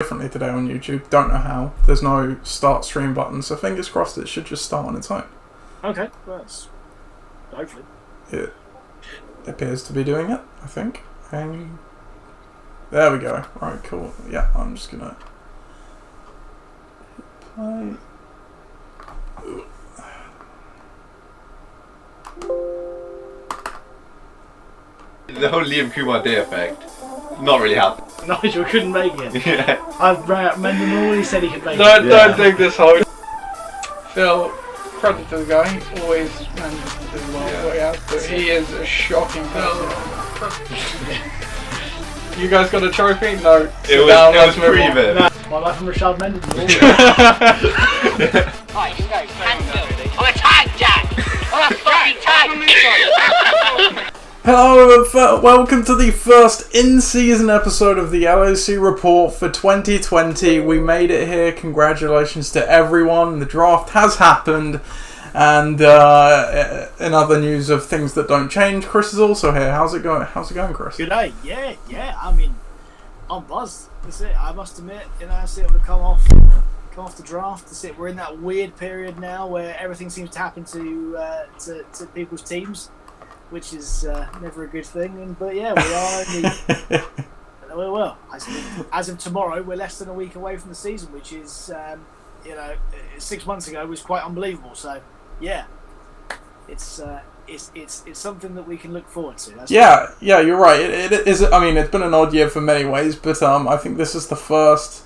differently today on YouTube. Don't know how. There's no start stream button, so fingers crossed it should just start on its own. Okay, well, that's hopefully. It appears to be doing it, I think. There we go. Right, cool. Yeah, I'm just gonna play. The whole Liam Kumar Day effect, not really happening. Nigel couldn't make it. Yeah. I rang up Mendon, he said he could make it. Don't think this whole Phil, credit to the guy, he always manages to do well what he has to. He is a shocking person. You guys got a trophy? No. It was pre-vim. No, my life from Rashad Mendon. Right, you go. Cancel. I'm a tag, Jack. I'm a fucking tag. Hello and welcome to the first in-season episode of the LOC Report for 2020. We made it here. Congratulations to everyone. The draft has happened. And in other news of things that don't change, Chris is also here. How's it going? Chris? Good day. Yeah. I mean, I'm buzzed. That's it. I must admit, it's able to come off the draft. That's it. We're in that weird period now where everything seems to happen to people's teams, which is never a good thing. But yeah, we are. Well, as of tomorrow, we're less than a week away from the season, which is 6 months ago was quite unbelievable. So yeah, it's something that we can look forward to. That's yeah, you're right. It is. I mean, it's been an odd year for many ways, but I think this is the first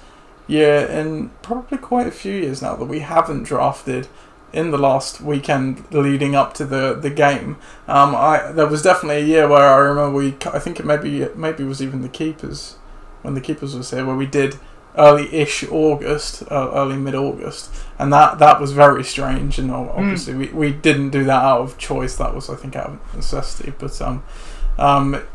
year in probably quite a few years now that we haven't drafted in the last weekend leading up to the game. There was definitely a year where I remember I think it maybe was even the keepers, when the keepers was here, where we did early-ish August, early mid-August, and that was very strange, and obviously we didn't do that out of choice. That was, I think, out of necessity. But so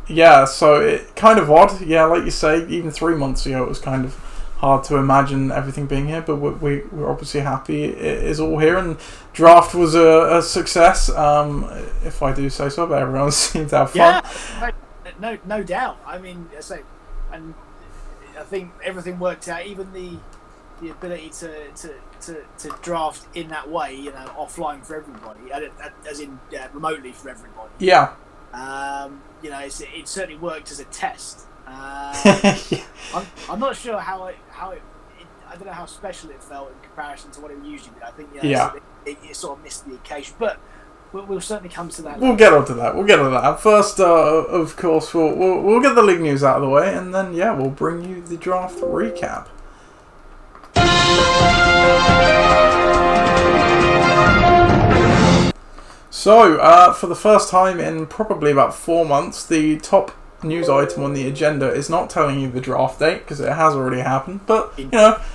it kind of odd. Yeah, like you say, even 3 months ago it was kind of hard to imagine everything being here, but we're obviously happy it is all here, and draft was a success, if I do say so, but everyone seemed to have fun. Yeah, no doubt. I mean, and I think everything worked out, even the ability to draft in that way, offline for everybody, as in remotely for everybody. Yeah. It certainly worked as a test. Yeah. I'm not sure how it I don't know how special it felt in comparison to what it usually did. I think it sort of missed the occasion, but we'll certainly come to that. We'll get onto that. First, of course, we'll get the league news out of the way, and then we'll bring you the draft recap. So, for the first time in probably about 4 months, the top news item on the agenda is not telling you the draft date, because it has already happened, but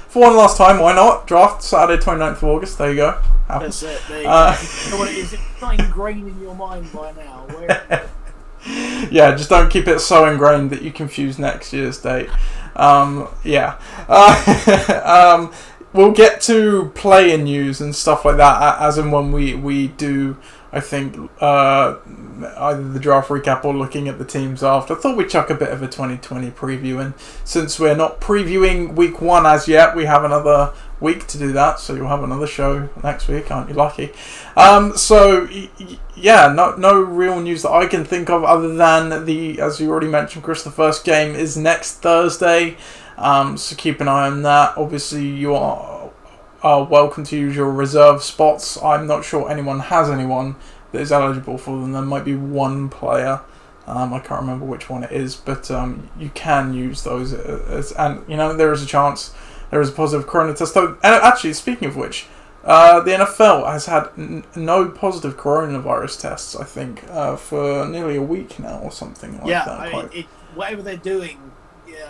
for one last time, why not? Draft Saturday 29th of August, there you go. That's it, there you go. You know what it is, it's not ingrained in your mind by now. Yeah, just don't keep it so ingrained that you confuse next year's date. We'll get to play-in news and stuff like that as and when we do, I think, either the draft recap or looking at the teams after. I thought we'd chuck a bit of a 2020 preview in. Since we're not previewing week 1 as yet, we have another week to do that, so you'll have another show next week, aren't you lucky? No real news that I can think of other than as you already mentioned, Chris, the first game is next Thursday, so keep an eye on that. Obviously, you are welcome to use your reserve spots. I'm not sure anyone has anyone that is eligible for them. There might be one player, I can't remember which one it is, but you can use those and there is a chance there is a positive corona test. And actually, speaking of which, the NFL has had no positive coronavirus tests, I think, for nearly a week now or something like that. Yeah, whatever they're doing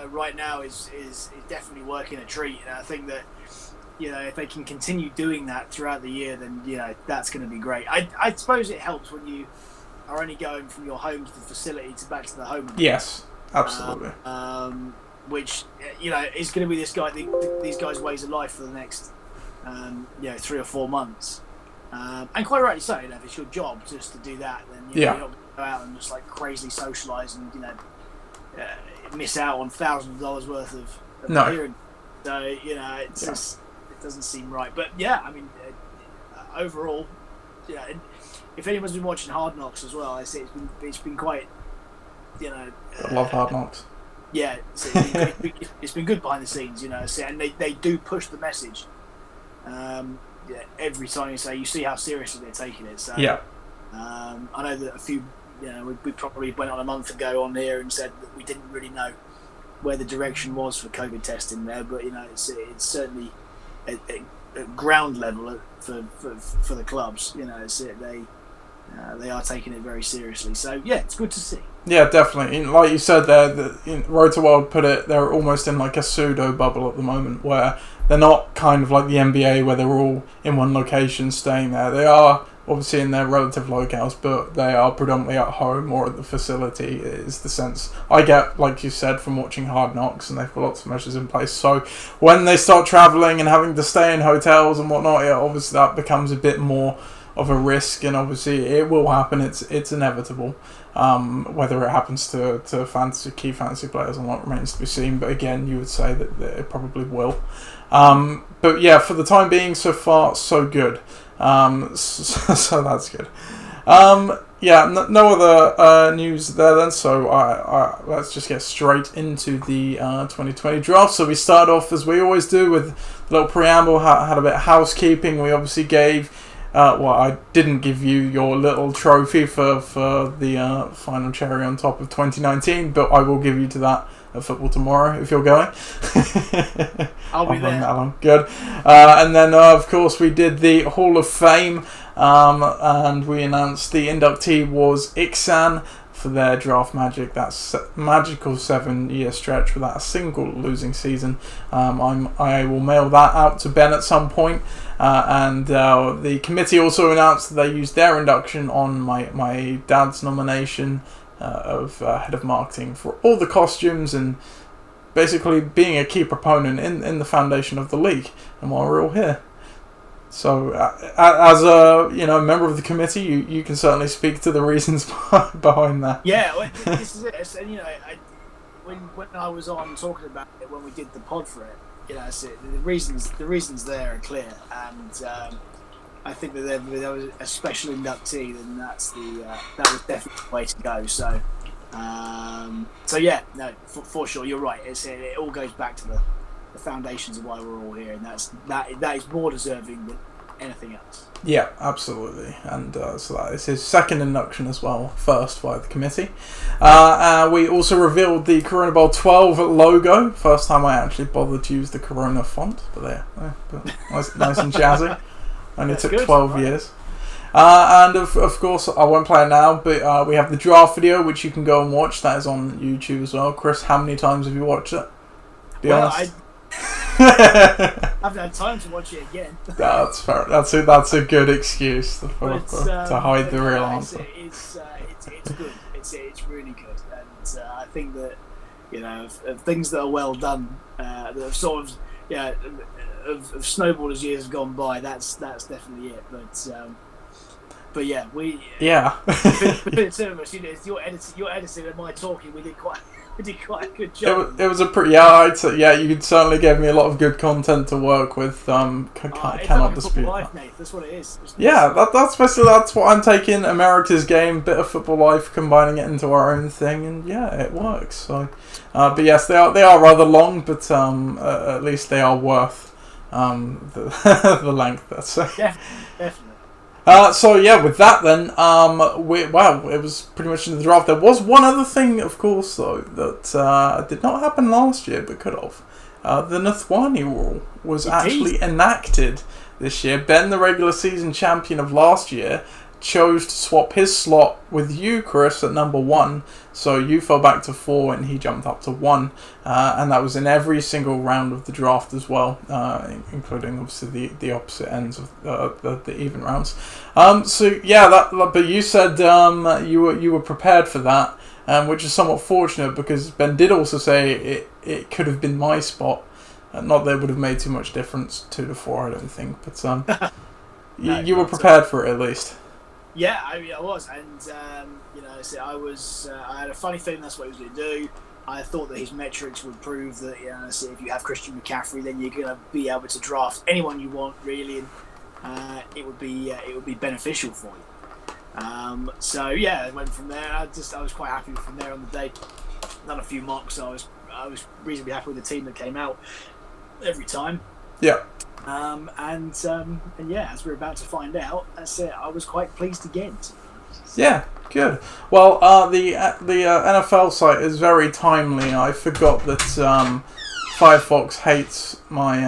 right now is definitely working a treat, and I think that if they can continue doing that throughout the year, then that's going to be great. I suppose it helps when you are only going from your home to the facility to back to the home. Yes, absolutely. Which is going to be these guys' ways of life for the next 3 or 4 months. And quite rightly so. If it's your job just to do that, then you're not going to go out and just crazily socialise and miss out on thousands of dollars worth of appearance So it's just it doesn't seem right. But yeah, I mean, overall, yeah. And if anyone's been watching Hard Knocks as well, I say it's been quite, I love Hard Knocks. Yeah, it's been good behind the scenes, and they do push the message. Every time you see how seriously they're taking it. So yeah. I know that a few, we probably went on a month ago on here and said that we didn't really know where the direction was for COVID testing there, but it's certainly at ground level for the clubs. They are taking it very seriously. So yeah, it's good to see. Yeah, definitely. Like you said there, Road to World put it, they're almost in like a pseudo bubble at the moment, where they're not kind of like the NBA where they're all in one location staying there. They are obviously in their relative locales, but they are predominantly at home or at the facility, is the sense I get, like you said, from watching Hard Knocks, and they've got lots of measures in place. So when they start travelling and having to stay in hotels and whatnot, obviously that becomes a bit more of a risk, and obviously it will happen. It's inevitable. Whether it happens to key fantasy players or not remains to be seen. But again, you would say that it probably will. But yeah, for the time being, so far so good. So that's good. No other news there then. So let's just get straight into the 2020 draft. So we start off as we always do with a little preamble. Had a bit of housekeeping. We obviously gave. I didn't give you your little trophy for the final cherry on top of 2019, but I will give you to that at Football Tomorrow if you're going. I'll be there. Good. And then, of course, we did the Hall of Fame, and we announced the inductee was Iksan for their draft magic. That's magical 7-year stretch without a single losing season. I will mail that out to Ben at some point. And the committee also announced that they used their induction on my dad's nomination of head of marketing for all the costumes and basically being a key proponent in the foundation of the league and why we're all here. So as a member of the committee, you can certainly speak to the reasons behind that. Yeah, well, this is it. And when I was on talking about it when we did the pod for it, the reasons there are clear, and I think that there was a special inductee, then that was definitely the way to go. So, for sure, you're right. It all goes back to the foundations of why we're all here, and that is more deserving than anything else. Yeah, absolutely. And so that is his second induction as well, first by the committee. We also revealed the Corona Bowl 12 logo. First time I actually bothered to use the Corona font, but there, nice and jazzy. Only took 12 years. And of course, I won't play it now, but we have the draft video, which you can go and watch. That is on YouTube as well. Chris, how many times have you watched it? Be honest. I haven't had time to watch it again. That's fair. That's a good excuse to hide the real answer. It's good. It's really good, and I think that of things that are well done, that have sort of have snowballed as years have gone by. That's definitely it. But yeah, we between two of us, it's your editing and my talking. We did quite a good job. It was a pretty I'd say, you certainly gave me a lot of good content to work with. Cannot dispute life, Nate. That's what it is. That's basically that's what I'm taking. America's game, bit of football life, combining it into our own thing, and it works. So, but yes, they are rather long, but at least they are worth the length. That's definitely. With that then, it was pretty much in the draft. There was one other thing, of course, though, that did not happen last year, but could have. The Nathwani rule was actually enacted this year. Ben, the regular season champion of last year, chose to swap his slot with you, Chris, at number 1. So you fell back to 4 and he jumped up to 1. And that was in every single round of the draft as well, including obviously the opposite ends of the even rounds. But you said you were prepared for that, which is somewhat fortunate because Ben did also say it could have been my spot. Not that it would have made too much difference, 2 to 4, I don't think. But you were prepared for it at least. Yeah, I was, and I had a funny feeling that's what he was going to do. I thought that his metrics would prove that, so if you have Christian McCaffrey, then you're going to be able to draft anyone you want, really, and it would be beneficial for you. So yeah, I went from there. I was quite happy from there on the day. Done a few mocks. So I was reasonably happy with the team that came out every time. Yeah. And yeah, as we're about to find out, I was quite pleased again. Yeah, good. Well, the NFL site is very timely. I forgot that Firefox hates my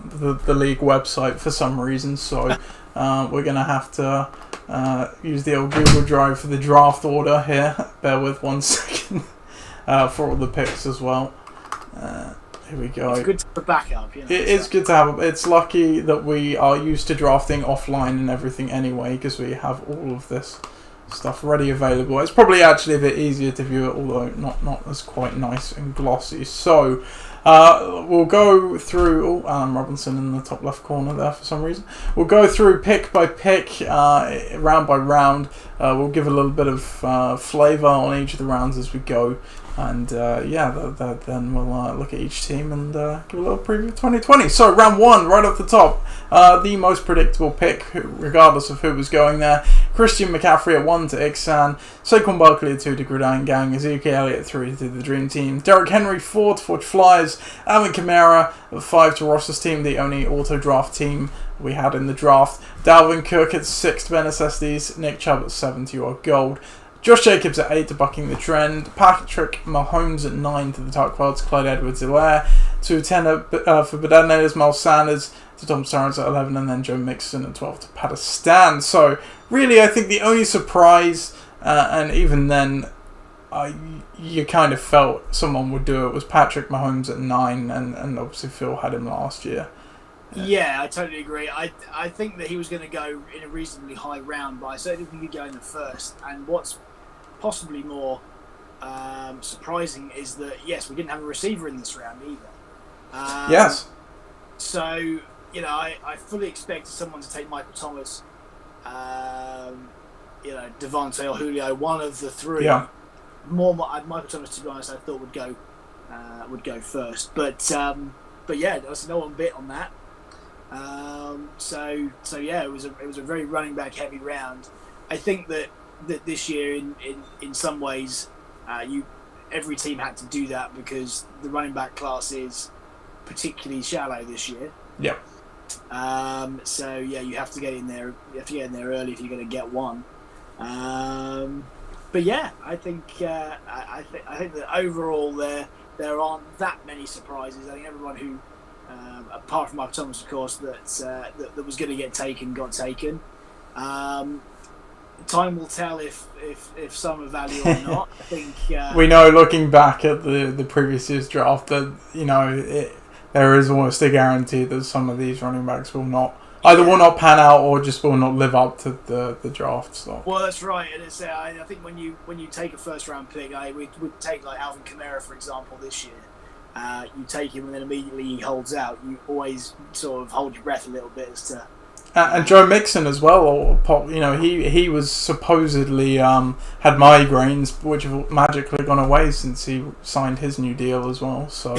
the league website for some reason, so we're gonna have to use the old Google Drive for the draft order here. Bear with 1 second for all the picks as well. Here we go. It's good to have a backup. It is good to have. It's lucky that we are used to drafting offline and everything anyway, because we have all of this stuff ready available. It's probably actually a bit easier to view it, although not as quite nice and glossy. So we'll go through. Oh, Alan Robinson in the top left corner there for some reason. We'll go through pick by pick, round by round. We'll give a little bit of flavour on each of the rounds as we go. And then we'll look at each team and give a little preview of 2020. So round 1, right off the top, the most predictable pick, regardless of who was going there. Christian McCaffrey at 1 to Ixan, Saquon Barkley at 2 to Gridiron Gang, Ezekiel Elliott at 3 to the Dream Team, Derrick Henry 4 to Forge Flyers, Alvin Kamara at 5 to Ross's team, the only auto draft team we had in the draft. Dalvin Cook at 6 to Ben Estes, Nick Chubb at 7 to Your Gold. Josh Jacobs at 8 to Bucking the Trend, Patrick Mahomes at 9 to the Tuckfields, Clyde Edwards-Helaire, to 10 for Badenators, Miles Sanders to Tom Starnes at 11, and then Joe Mixon at 12 to Pakistan. So really, I think the only surprise, and even then, you kind of felt someone would do it, was Patrick Mahomes at 9, and obviously Phil had him last year. Yeah, I totally agree. I think that he was going to go in a reasonably high round, but I certainly think he'd go in the first. And what's possibly more surprising is that, yes, we didn't have a receiver in this round either. Yes. So, I fully expected someone to take Michael Thomas, Devontae or Julio, one of the three. Yeah. Michael Thomas, to be honest, I thought would go first. But yeah, there was no one bit on that. So yeah, it was a very running back heavy round. I think that this year, in some ways, every team had to do that because the running back class is particularly shallow this year. Yeah. So yeah, you have to get in there. You have to get in there early if you're going to get one. But yeah, I think I think that overall there aren't that many surprises. I think everyone who, apart from Mark Thomas, of course, that was going to get taken got taken. Time will tell if some are value or not. I think we know, looking back at the previous year's draft, that there is almost a guarantee that some of these running backs will not pan out or just will not live up to the draft stock. Well, that's right, and it's I think when you take a first round pick, we would take like Alvin Kamara for example this year. You take him and then immediately he holds out. You always sort of hold your breath a little bit as to. And Joe Mixon as well, he was supposedly had migraines, which have magically gone away since he signed his new deal as well. So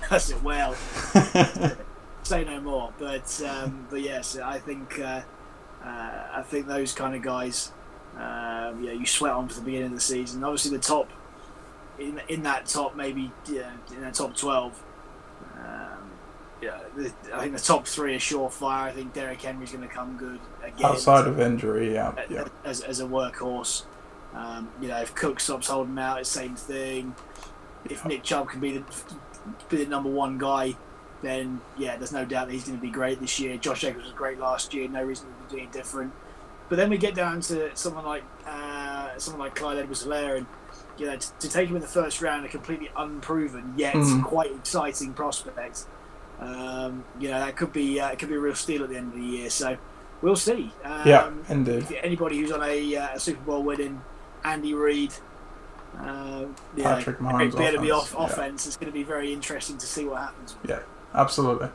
that's it. Well, say no more. But yes, I think those kind of guys, you sweat on for the beginning of the season. Obviously, the top in that top maybe in the top 12. I think the top 3 are surefire. I think Derrick Henry's going to come good again. Outside of injury, yeah. As a workhorse. If Cook stops holding out, it's the same thing. If Nick Chubb can be the number 1 guy, then yeah, there's no doubt that he's going to be great this year. Josh Jacobs was great last year. No reason to be doing different. But then we get down to someone like Clyde Edwards-Helaire, and to take him in the first round, a completely unproven yet quite exciting prospect. That could be a real steal at the end of the year. So we'll see. Indeed. Anybody who's on a Super Bowl winning Andy Reid, Patrick Mahomes be offense, it's going to be very interesting to see what happens. Yeah, absolutely.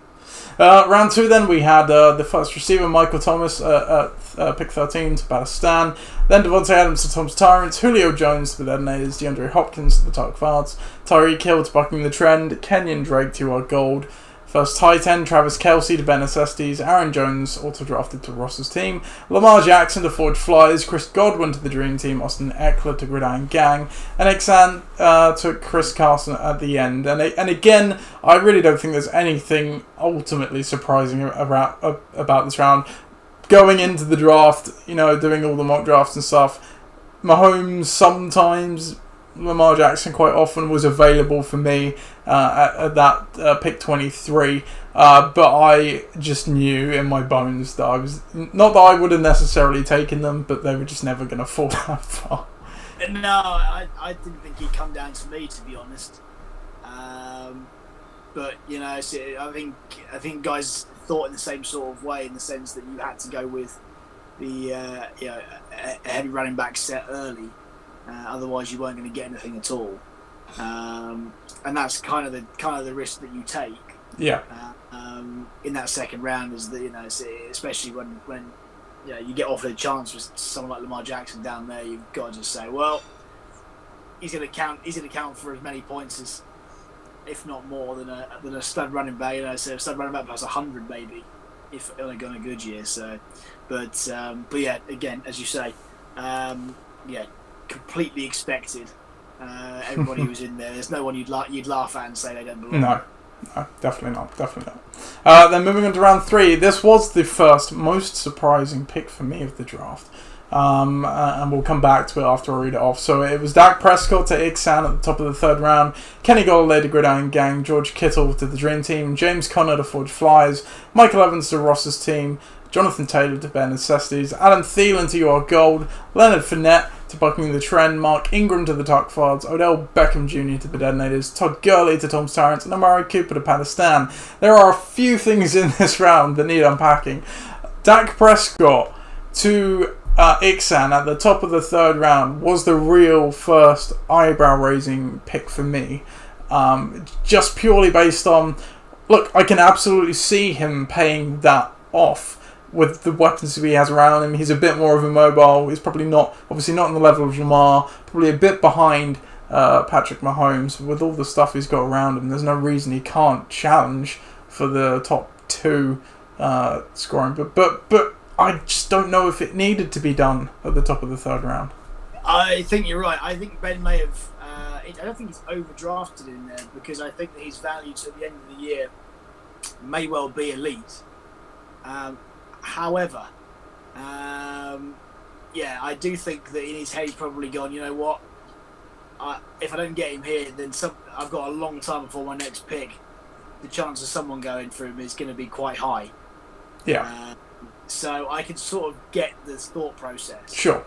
Round 2 then, we had the first receiver, Michael Thomas, at pick 13 to Palestine. Then Devontae Adams to Tom's Tyrants, Julio Jones to the Detonators, DeAndre Hopkins to the Tark Farts, Tyreek Hill to Bucking the Trend, Kenyon Drake to our Gold. First tight end, Travis Kelce to Ben Necessities, Aaron Jones auto-drafted to Ross's team, Lamar Jackson to Forge Flyers, Chris Godwin to the Dream Team, Austin Eckler to Gridiron Gang, and Xan to Chris Carson at the end. And again, I really don't think there's anything ultimately surprising about this round. Going into the draft, doing all the mock drafts and stuff, Mahomes sometimes, Lamar Jackson quite often was available for me at that pick 23, but I just knew in my bones that I was, not that I would have necessarily taken them, but they were just never going to fall that far. No, I didn't think he'd come down to me, to be honest. But I think guys thought in the same sort of way, in the sense that you had to go with the a heavy running back set early. Otherwise, you weren't going to get anything at all, and that's kind of the risk that you take. Yeah. In that second round, is that especially when you get offered a chance with someone like Lamar Jackson down there, you've got to just say, well, he's going to count for as many points as, if not more, than a stud running back. So a stud running back plus 100 maybe, if on a good year. So, but yeah, again, as you say, completely expected. Everybody who was in there, there's no one you'd laugh at and say they don't belong. No, definitely not. Then moving on to round 3, this was the first most surprising pick for me of the draft, and we'll come back to it after I read it off. So it was Dak Prescott to Ixan at the top of the 3rd round, Kenny Golladay to Gridiron Gang, George Kittle to the Dream Team, James Conner to Forge Flies, Michael Evans to Ross's team, Jonathan Taylor to Bare Necessities, Adam Thielen to Your Gold, Leonard Fournette to Bucking the Trend, Mark Ingram to the Tuck Fards, Odell Beckham Jr. to the Detonators, Todd Gurley to Tom's Tyrants, and Amari Cooper to Palestine. There are a few things in this round that need unpacking. Dak Prescott to Ixan at the top of the 3rd round was the real first eyebrow-raising pick for me. Just purely based on, look, I can absolutely see him paying that off with the weapons he has around him. He's a bit more of a mobile. He's probably obviously not on the level of Lamar, probably a bit behind Patrick Mahomes. With all the stuff he's got around him, there's no reason he can't challenge for the top 2 scoring. But I just don't know if it needed to be done at the top of the 3rd round. I think you're right. I think Ben may have... I don't think he's overdrafted in there, because I think that his value to the end of the year may well be elite. However, I do think that in his head he's probably gone, you know what, if I don't get him here, then I've got a long time before my next pick. The chance of someone going for him is going to be quite high. Yeah. So I can sort of get the thought process. Sure.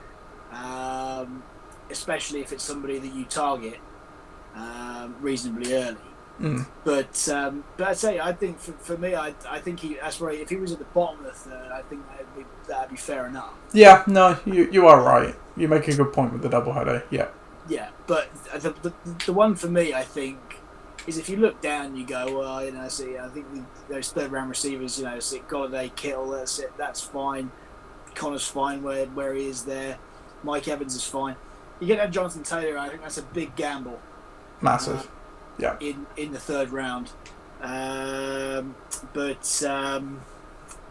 Especially if it's somebody that you target reasonably early. Mm. But I'd say, I think for me, I think that's right. If he was at the bottom of the 3rd, I think that'd be fair enough. Yeah, no, you are right. You make a good point with the doubleheader. Yeah. Yeah, but the one for me, I think, is if you look down, you go, well, I think those 3rd round receivers, Golladay, Kittle, that's fine. Connor's fine where he is there. Mike Evans is fine. You get that Jonathan Taylor, I think that's a big gamble. Massive. Yeah. In the 3rd round,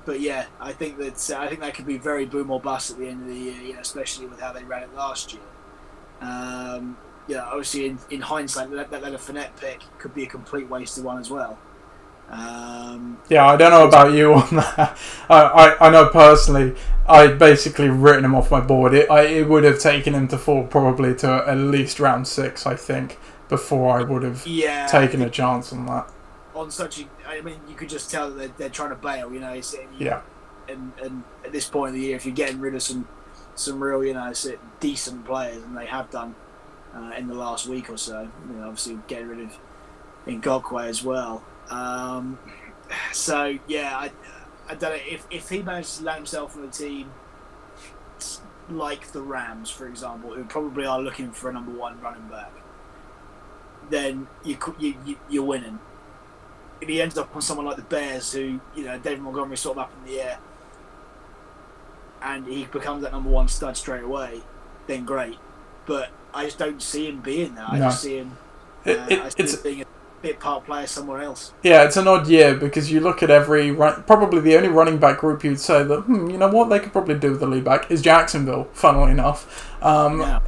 but yeah, I think that could be very boom or bust at the end of the year, especially with how they ran it last year. Obviously in hindsight, that Leonard Fournette pick could be a complete waste of one as well. Yeah, I don't know about you on that. I know personally, I'd basically written him off my board. It would have taken him to fall probably to at least round 6, I think, before I would have taken a chance on that. On you could just tell that they're trying to bail, Yeah. And at this point of the year, if you're getting rid of some real, decent players, and they have done in the last week or so, obviously getting rid of Ngakoue as well. So yeah, I don't know if he manages to land himself on a team like the Rams, for example, who probably are looking for a number 1 running back, then you're winning. if he ends up on someone like the Bears, who, David Montgomery's sort of up in the air, and he becomes that number 1 stud straight away, then great. But I just don't see him being that. I just see him him being a bit part player somewhere else. Yeah, it's an odd year because you look at probably the only running back group you'd say that, you know what, they could probably do with the lead back is Jacksonville, funnily enough. I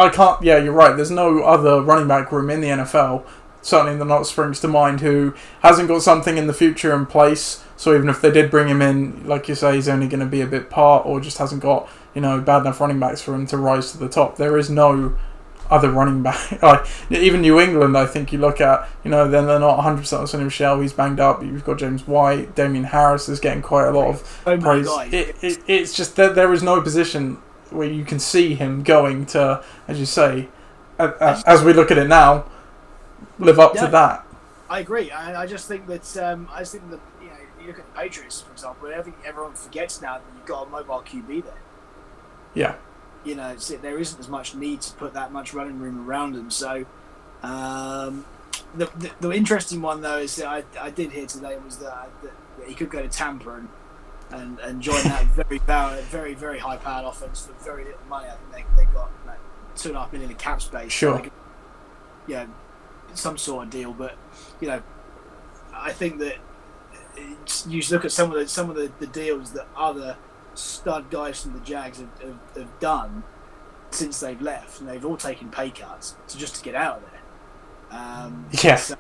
can't, you're right, there's no other running back room in the NFL, certainly not springs to mind, who hasn't got something in the future in place. So even if they did bring him in, like you say, he's only going to be a bit part, or just hasn't got, bad enough running backs for him to rise to the top. There is no other running back. Even New England, I think you look at, then they're not 100% on Sonny Michel, he's banged up. You've got James White, Damian Harris is getting quite a lot of praise. It's just that there is no position where you can see him going to, as you say, as we look at it now, live up to that. I agree. I just think that you look at the Patriots, for example. I think everyone forgets now that you've got a mobile QB there. Yeah. There isn't as much need to put that much running room around him. So, the interesting one though is that I did hear today was that he could go to Tampa and join that very very high powered offense for very little money. I think they got like $2.5 million in cap space. Sure. So some sort of deal, but I think that you look at some of the deals that other stud guys from the Jags have done since they've left, and they've all taken pay cuts just to get out of there. So,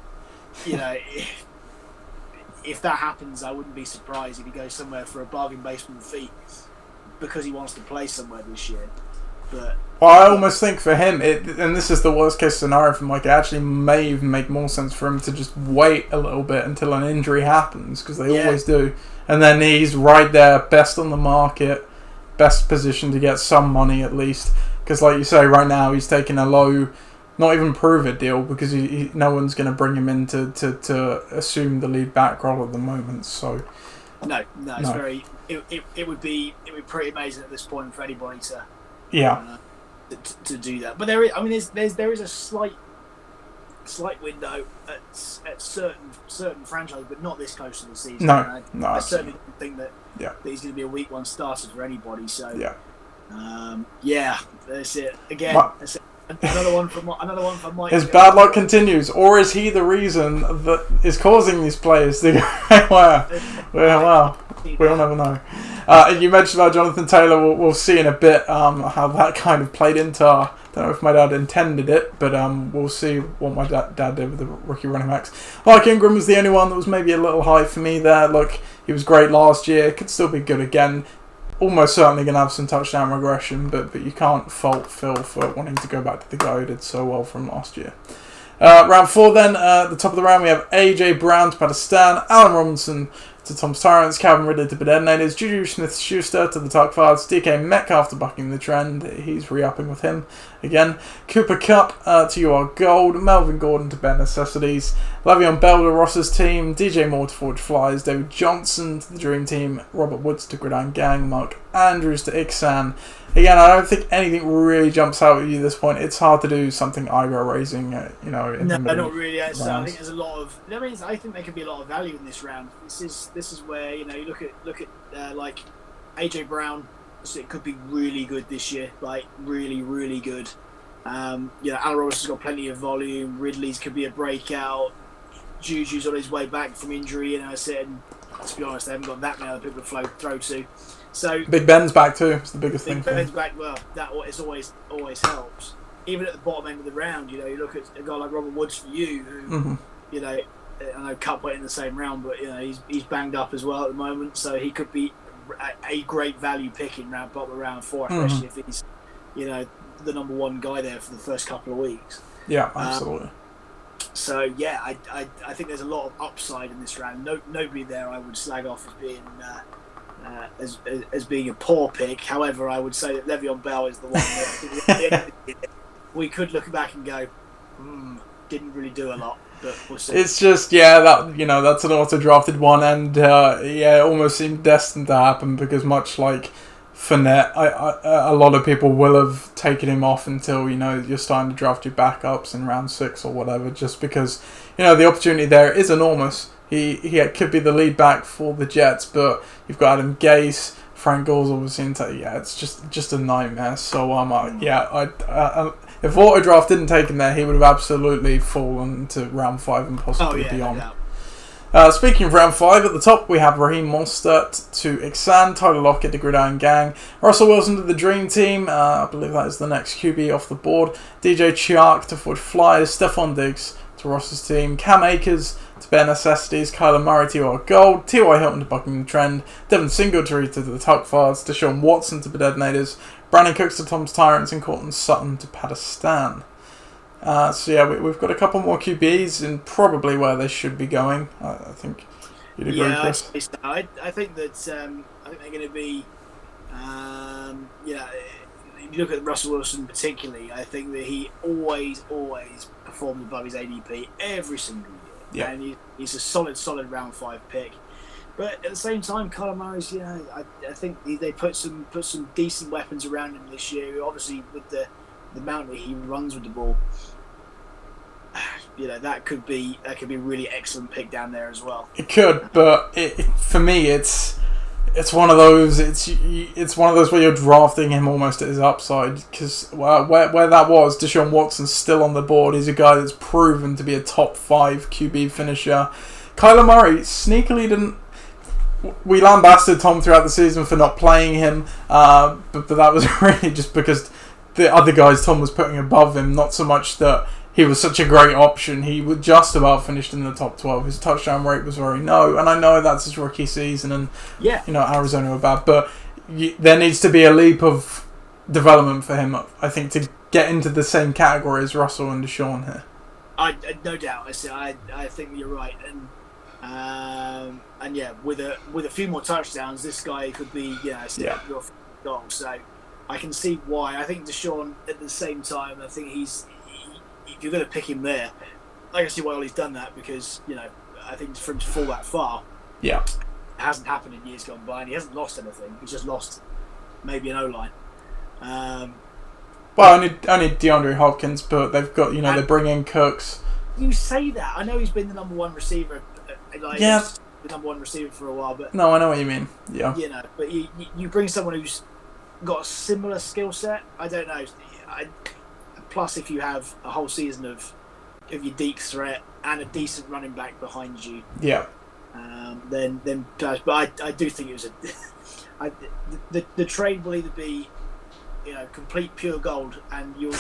if that happens, I wouldn't be surprised if he goes somewhere for a bargain basement fee because he wants to play somewhere this year. But I almost think for him, and this is the worst case scenario for Mike, it actually may even make more sense for him to just wait a little bit until an injury happens, because they always do. And then he's right there, best on the market, best position to get some money at least. Because like you say, right now he's taking a low, not even prove it deal, because no one's going to bring him in to assume the lead back role at the moment. So no, it's very. It would be pretty amazing at this point for anybody to. To do that, but there is a slight window at certain franchises, but not this close to the season. I certainly don't think that he's going to be a week 1 starter for anybody. So that's it again. That's it. Another one from Mike. His bad luck continues, or is he the reason that is causing these players to go? Well, we'll never know. You mentioned about Jonathan Taylor. We'll see in a bit how that kind of played into. I don't know if my dad intended it, but we'll see what my dad did with the rookie running backs. Mark Ingram was the only one that was maybe a little high for me there. Look, he was great last year. Could still be good again. Almost certainly going to have some touchdown regression, but you can't fault Phil for wanting to go back to the guy who did so well from last year. Round 4 then, at the top of the round we have AJ Brown to Pakistan, Allen Robinson to Tom's Tyrants, Calvin Ridley to Bednators, Juju Smith-Schuster to the Tuck Files, DK Metcalf to bucking the trend, he's re-upping with him again, Cooper Kupp to UR Gold, Melvin Gordon to Bare Necessities, Le'Veon Bell to Ross's team, DJ Moore to Forge Flies, David Johnson to the Dream Team, Robert Woods to Gridiron Gang, Mark Andrews to Ixan. Again, I don't think anything really jumps out at you at this point. It's hard to do something eyebrow-raising, No, not really. I think there's a lot of. I think there could be a lot of value in this round. This is where you look at like AJ Brown. So it could be really good this year, like really really good. Allen Robinson's got plenty of volume. Ridley's could be a breakout. Juju's on his way back from injury, and to be honest, they haven't got that many other people to throw to. So Big Ben's back too. It's the biggest thing. Big Ben's back. Well, that is always helps. Even at the bottom end of the round, you look at a guy like Robert Woods for you, who I know Cup went in the same round, but he's banged up as well at the moment, so he could be a great value pick in bottom of round 4, especially if he's the number 1 guy there for the first couple of weeks. Yeah, absolutely. So I think there's a lot of upside in this round. Nobody there I would slag off as being. As being a poor pick. However, I would say that Le'Veon Bell is the one that at the end of the year, we could look back and go, didn't really do a lot, but we'll see. It's just, that's an auto-drafted one, and it almost seemed destined to happen, because much like Fournette, a lot of people will have taken him off until, you're starting to draft your backups in round 6 or whatever, just because, the opportunity there is enormous. he could be the lead back for the Jets, but you've got Adam Gase, Frank Gore's obviously it's just a nightmare. So if auto draft didn't take him there, he would have absolutely fallen to round 5 and possibly beyond. Speaking of round 5, at the top we have Raheem Mostert to Ixan, Tyler Lockett to Gridiron Gang, Russell Wilson to the Dream Team, I believe that is the next QB off the board, DJ Chark to Ford Flyers, Stephon Diggs to Ross's team, Cam Akers to Bare Necessities, Kyler Murray to our Gold, T.Y. Hilton to Buckingham Trend, Devin Singletary to the Tuck Fards, Deshaun Watson to Bedetonators, Brandon Cooks to Tom's Tyrants, and Cortland Sutton to Pakistan. We've got a couple more QBs and probably where they should be going. I think you'd agree, Chris. I think that I think they're going to be. If you look at Russell Wilson particularly, I think that he always performs above his ADP every single year. Yeah. And he's a solid round 5 pick. But at the same time, Kyler Murray's, I think they put some decent weapons around him this year. Obviously, with the amount that he runs with the ball, that could be a really excellent pick down there as well. It could, but for me, it's one of those. It's one of those where you're drafting him almost at his upside, because where that was, Deshaun Watson's still on the board. He's a guy that's proven to be a top 5 QB finisher. Kyler Murray sneakily didn't. We lambasted Tom throughout the season for not playing him, but that was really just because the other guys Tom was putting above him, not so much that he was such a great option. He was just about finished in the top 12. His touchdown rate was very low, and I know that's his rookie season, and Arizona were bad, but there needs to be a leap of development for him, I think, to get into the same category as Russell and Deshaun here. I no doubt. I think you're right, and with a few more touchdowns, this guy could be your goal. So I can see why. I think Deshaun at the same time. I think if you're going to pick him there, I can see why Ollie's done that, because I think for him to fall that far, it hasn't happened in years gone by, and he hasn't lost anything. He's just lost maybe an O-line. Only DeAndre Hopkins, but they've got they bring in Cooks. You say that. I know he's been the number 1 receiver. The number 1 receiver for a while, but no, I know what you mean. Yeah, but you bring someone who's got a similar skill set. I don't know. Plus, if you have a whole season of your deep threat and a decent running back behind you, then but I do think it was the trade will either be complete pure gold and you'll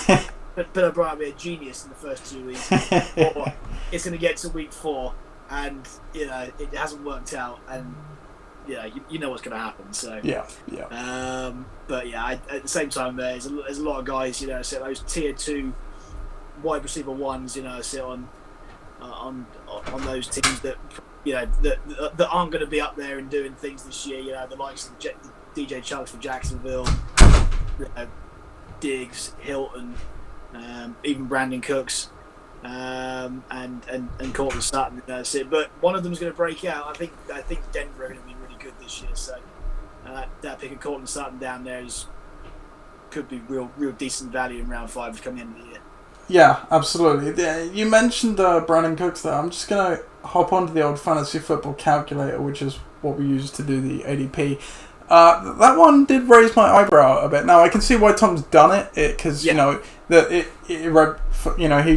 Bill O'Brien will be a genius in the first 2 weeks, or it's going to get to week 4 and it hasn't worked out, and you know what's going to happen. So at the same time, there's a lot of guys sit those tier 2 wide receiver ones sit on those teams that that aren't going to be up there and doing things this year. The likes of DJ Chucks for Jacksonville, Diggs, Hilton, even Brandon Cooks. And Cortland Sutton, that's it. But one of them is going to break out. I think Denver are going to be really good this year. So that pick of Cortland Sutton down there could be real decent value in round 5 coming into the year. Yeah, absolutely. You mentioned Brandon Cooks there. I'm just going to hop onto the old fantasy football calculator, which is what we use to do the ADP. That one did raise my eyebrow a bit. Now I can see why Tom's done it, because he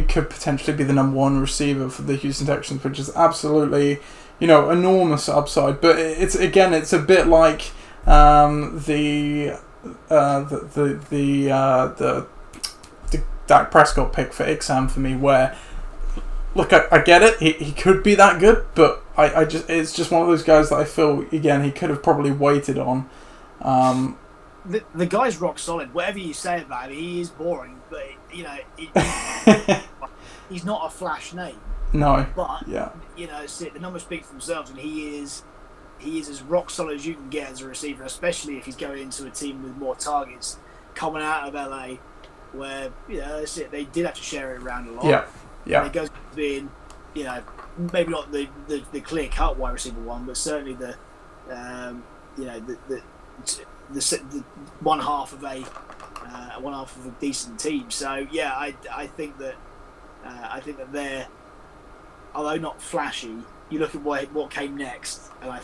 could potentially be the number 1 receiver for the Houston Texans, which is absolutely enormous upside. But it's a bit like the Dak Prescott pick for Ixam for me, where look, I get it, he could be that good, but it's just one of those guys that I feel again he could have probably waited on. The guy's rock solid. Whatever you say about him, he is boring, but he's not a flash name. No. But the numbers speak for themselves, and he is as rock solid as you can get as a receiver, especially if he's going into a team with more targets coming out of LA, where they did have to share it around a lot. Yeah. And it goes to being maybe not the clear cut wide receiver 1, but certainly the one half of a decent team. So I think that they're, although not flashy, you look at what came next, and I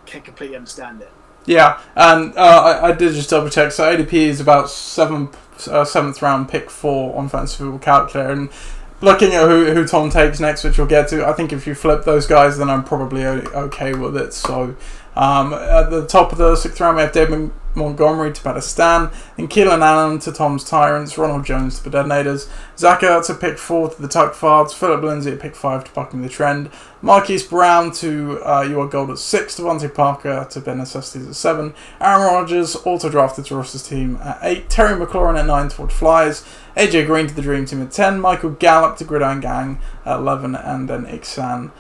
can completely understand it. Yeah, and I did just double check. So ADP is about seventh round pick 4 on Fantasy Football Calculator, and looking at who Tom takes next, which we'll get to, I think if you flip those guys, then I'm probably okay with it. So at the top of the 6th round, we have David Montgomery to Pakistan, and Keelan Allen to Tom's Tyrants, Ronald Jones to the Detonators, Zach Ertz at pick 4 to the Tuck Fards, Philip Lindsay at pick 5 to Bucking the Trend, Marquise Brown to Your Gold at 6, Devontae Parker to Ben Necessities at 7, Aaron Rodgers auto drafted to Ross's team at 8, Terry McLaurin at 9 to Ford Flyers, AJ Green to the Dream Team at 10, Michael Gallup to Gridiron Gang at 11, and then Iksan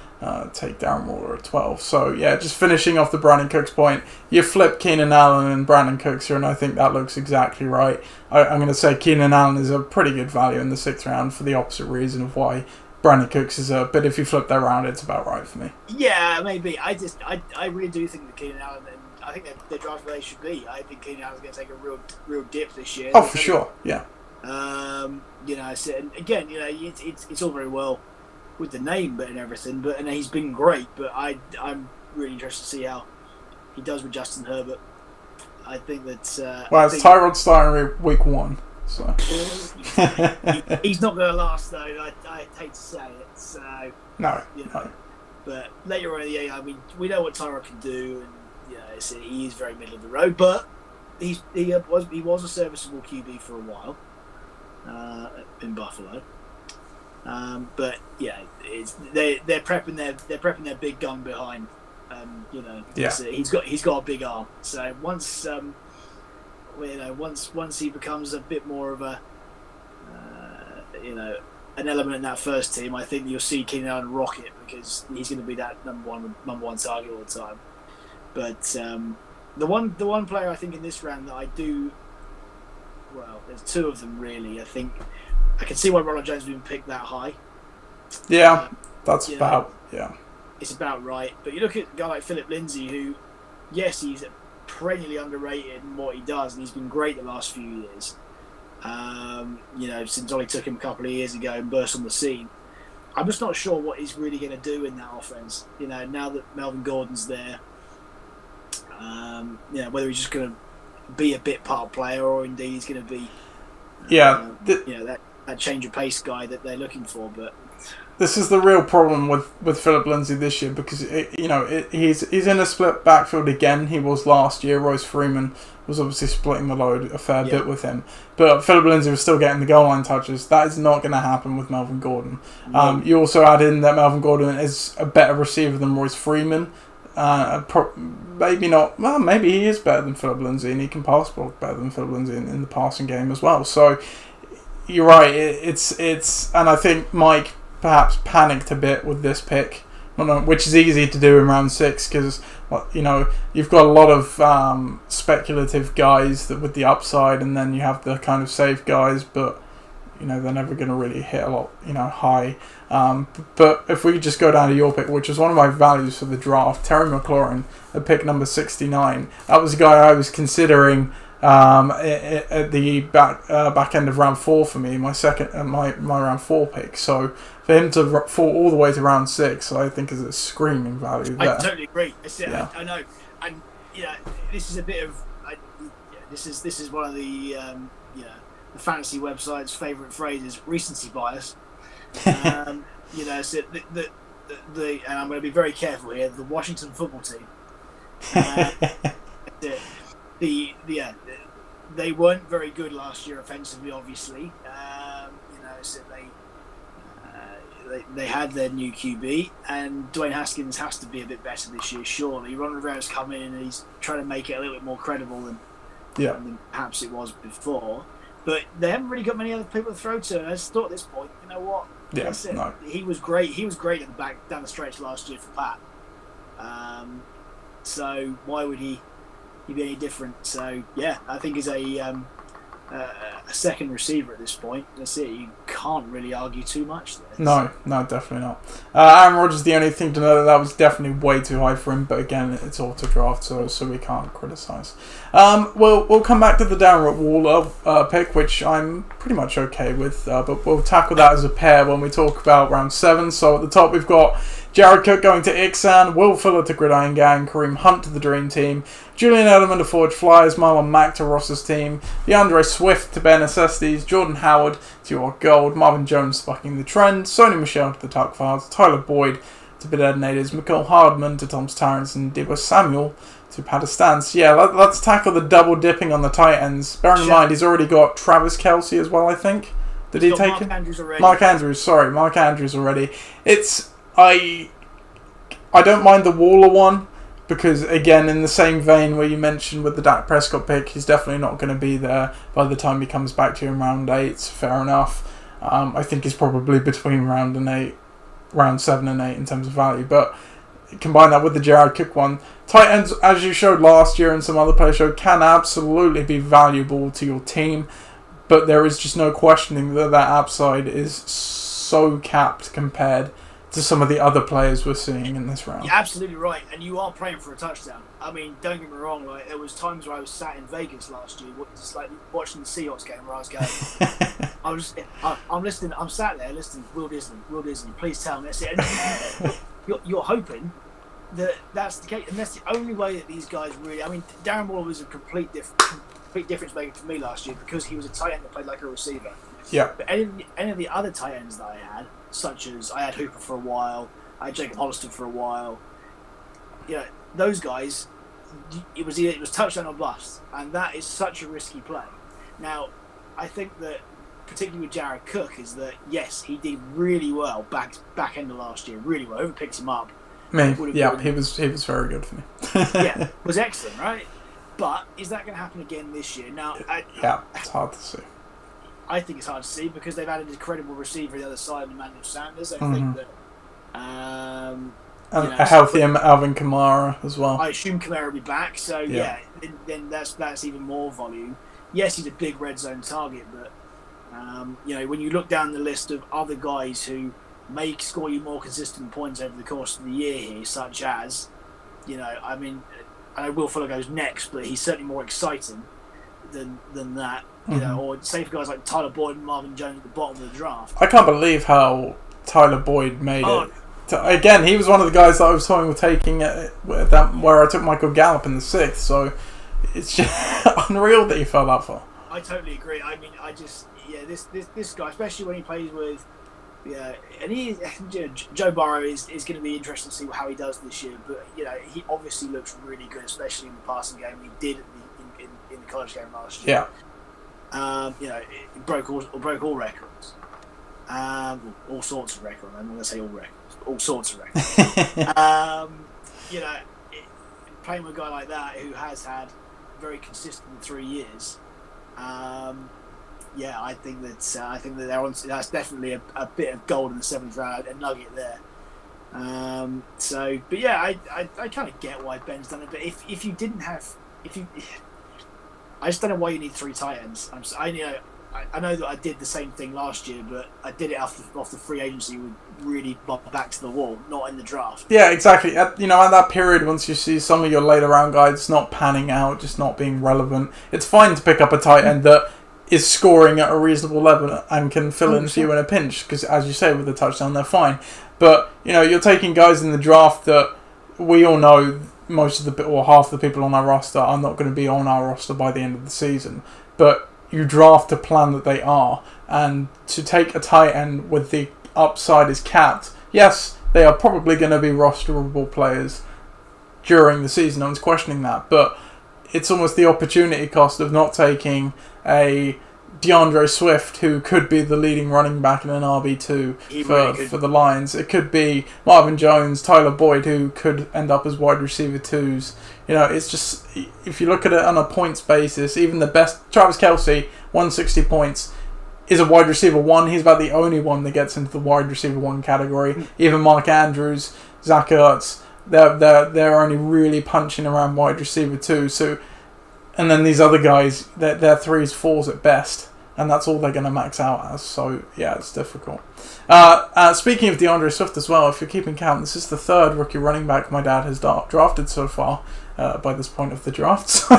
take Darren Waller at 12. So yeah, just finishing off the Brandon Cooks point, you flip Keenan Allen and Brandon Cooks here, and I think that looks exactly right. I'm going to say Keenan Allen is a pretty good value in the 6th round for the opposite reason of why Brandon Cooks is but if you flip that round, it's about right for me. Yeah, maybe. I really do think that Keenan Allen, and I think that the draft where they should be. I think Keenan Allen's going to take a real dip this year. Oh, for sure, yeah. So, and again, it's all very well with the name and everything, and he's been great. But I'm really interested to see how he does with Justin Herbert. I think that. It's Tyrod starting week 1, so he's not going to last though. I hate to say it. So no. But later on in the year, I mean, we know what Tyrod can do, and he is very middle of the road. But he was a serviceable QB for a while in Buffalo. But yeah, they're prepping their big gun behind. He's got a big arm. So once he becomes a bit more of a an element in that first team, I think you'll see Keenan Allen rocket because he's going to be that number one target all the time. But the one player I think in this round that I do, well, there's 2 of them really. I think I can see why Ronald Jones has been picked that high. Yeah, that's about it's about right. But you look at a guy like Philip Lindsay, who, yes, he's perennially underrated in what he does, and he's been great the last few years. Since Ollie took him a couple of years ago and burst on the scene. I'm just not sure what he's really going to do in that offense. Now that Melvin Gordon's there, whether he's just going to be a bit part player or indeed he's going to be, that change of pace guy that they're looking for. But this is the real problem with Philip Lindsay this year because he's in a split backfield again. He was last year. Royce Freeman was obviously splitting the load a fair bit with him, but Philip Lindsay was still getting the goal line touches. That is not going to happen with Melvin Gordon. You also add in that Melvin Gordon is a better receiver than Royce Freeman. Maybe not. Well, maybe he is better than Philip Lindsay, and he can pass block better than Philip Lindsay in the passing game as well. So you're right. It's and I think Mike perhaps panicked a bit with this pick, which is easy to do in round 6 because you've got a lot of speculative guys that with the upside, and then you have the kind of safe guys, but they're never going to really hit a lot high. But if we just go down to your pick, which was one of my values for the draft, Terry McLaurin at pick number 69, that was a guy I was considering at the back end of round 4 for me, my round 4 pick. So for him to fall all the way to round 6, I think is a screaming value there. I totally agree. I know, and this is a bit of this is one of the the fantasy website's favourite phrases: recency bias. So and I'm going to be very careful here. The Washington football team. They weren't very good last year offensively, obviously. So they had their new QB, and Dwayne Haskins has to be a bit better this year, surely. Ron Rivera's come in and he's trying to make it a little bit more credible than perhaps it was before. But they haven't really got many other people to throw to. And I just thought at this point, you know what? Yeah, no. He was great. He was great at the back down the stretch last year for Pat. So why would he be any different? So yeah, I think he's a second receiver at this point. That's it. You can't really argue too much there. No, definitely not. Aaron Rodgers, the only thing to know that was definitely way too high for him, but again, it's auto draft, so we can't criticise. We'll come back to the Darren Waller pick, which I'm pretty much okay with, but we'll tackle that as a pair when we talk about round 7. So at the top we've got Jared Cook going to Ixan, Will Fuller to Gridiron Gang, Kareem Hunt to the Dream Team, Julian Edelman to Forge Flyers, Marlon Mack to Ross's team, DeAndre Swift to Bare Necessities, Jordan Howard to Your Gold, Marvin Jones bucking the trend, Sony Michelle to the Tuck Files, Tyler Boyd to Bid Ednators, Michael Hardman to Tom's Terrence, and Debo Samuel to Padistan. So yeah, let's tackle the double dipping on the tight ends. Bearing in mind, he's already got Travis Kelce as well, I think. Did he take him? Mark Andrews already. I don't mind the Waller one, because again, in the same vein where you mentioned with the Dak Prescott pick, he's definitely not going to be there by the time he comes back to you in round 8. Fair enough. I think he's probably between round 7 and 8 in terms of value. But combine that with the Jared Cook one. Tight ends, as you showed last year and some other players showed, can absolutely be valuable to your team. But there is just no questioning that upside is so capped compared to some of the other players we're seeing in this round. You're absolutely right, and you are praying for a touchdown. I mean, don't get me wrong, like, there was times where I was sat in Vegas last year, just like watching the Seahawks game where I was going, I'm listening, I'm sat there listening, Will Disney, please tell me that's it. And you're hoping that that's the case, and that's the only way that these guys really. I mean, Darren Waller was a complete difference maker for me last year because he was a tight end that played like a receiver. Yeah. But any of the other tight ends that I had, such as I had Hooper for a while, I had Jacob Hollister for a while, those guys, it was touchdown or bust, and that is such a risky play. Now, I think that particularly with Jared Cook is that yes, he did really well back end of last year, really well. Whoever picked him up, he was very good for me. Yeah, was excellent, right? But is that going to happen again this year? Now, it's hard to see. I think it's hard to see because they've added a credible receiver on the other side of Emmanuel Sanders. I think that a healthy Alvin Kamara as well. I assume Kamara will be back, so then that's even more volume. Yes, he's a big red zone target, but when you look down the list of other guys who may score you more consistent points over the course of the year here, such as, I know Will Fuller goes next, but he's certainly more exciting than that. Or say for guys like Tyler Boyd and Marvin Jones at the bottom of the draft. I can't believe how Tyler Boyd made it. Again, he was one of the guys that I was talking with taking where I took Michael Gallup in the 6th. So it's just unreal that he fell that far. I totally agree. I mean, this guy, especially when he plays with, and Joe Burrow is going to be interesting to see how he does this year. But he obviously looks really good, especially in the passing game. He did in the college game last year. Yeah. It broke all records. All sorts of records. I'm not going to say all records, but all sorts of records. Playing with a guy like that who has had very consistent 3 years. I think that they're on. That's definitely a bit of gold in the 7th round, a nugget there. I kind of get why Ben's done it, but if you didn't have, I just don't know why you need 3 tight ends. I know that I did the same thing last year, but I did it off the free agency with really back to the wall, not in the draft. Yeah, exactly. At that period, once you see some of your later round guys not panning out, just not being relevant, it's fine to pick up a tight end that is scoring at a reasonable level and can fill in for you in a pinch, because as you say, with the touchdown, they're fine. But, you're taking guys in the draft that we all know half the people on our roster are not going to be on our roster by the end of the season. But you draft to plan that they are, and to take a tight end with the upside is capped. Yes, they are probably going to be rosterable players during the season. No one's questioning that, but it's almost the opportunity cost of not taking a DeAndre Swift, who could be the leading running back in an RB2 for the Lions. It could be Marvin Jones, Tyler Boyd, who could end up as wide receiver 2s. It's just, if you look at it on a points basis, even the best, Travis Kelce, 160 points, is a wide receiver 1. He's about the only one that gets into the wide receiver 1 category. Even Mark Andrews, Zach Ertz, they're only really punching around wide receiver 2. So, and then these other guys, they're 3s, 4s at best, and that's all they're going to max out as. So yeah, it's difficult. Speaking of DeAndre Swift as well, if you're keeping count, this is the 3rd rookie running back my dad has drafted so far by this point of the draft. So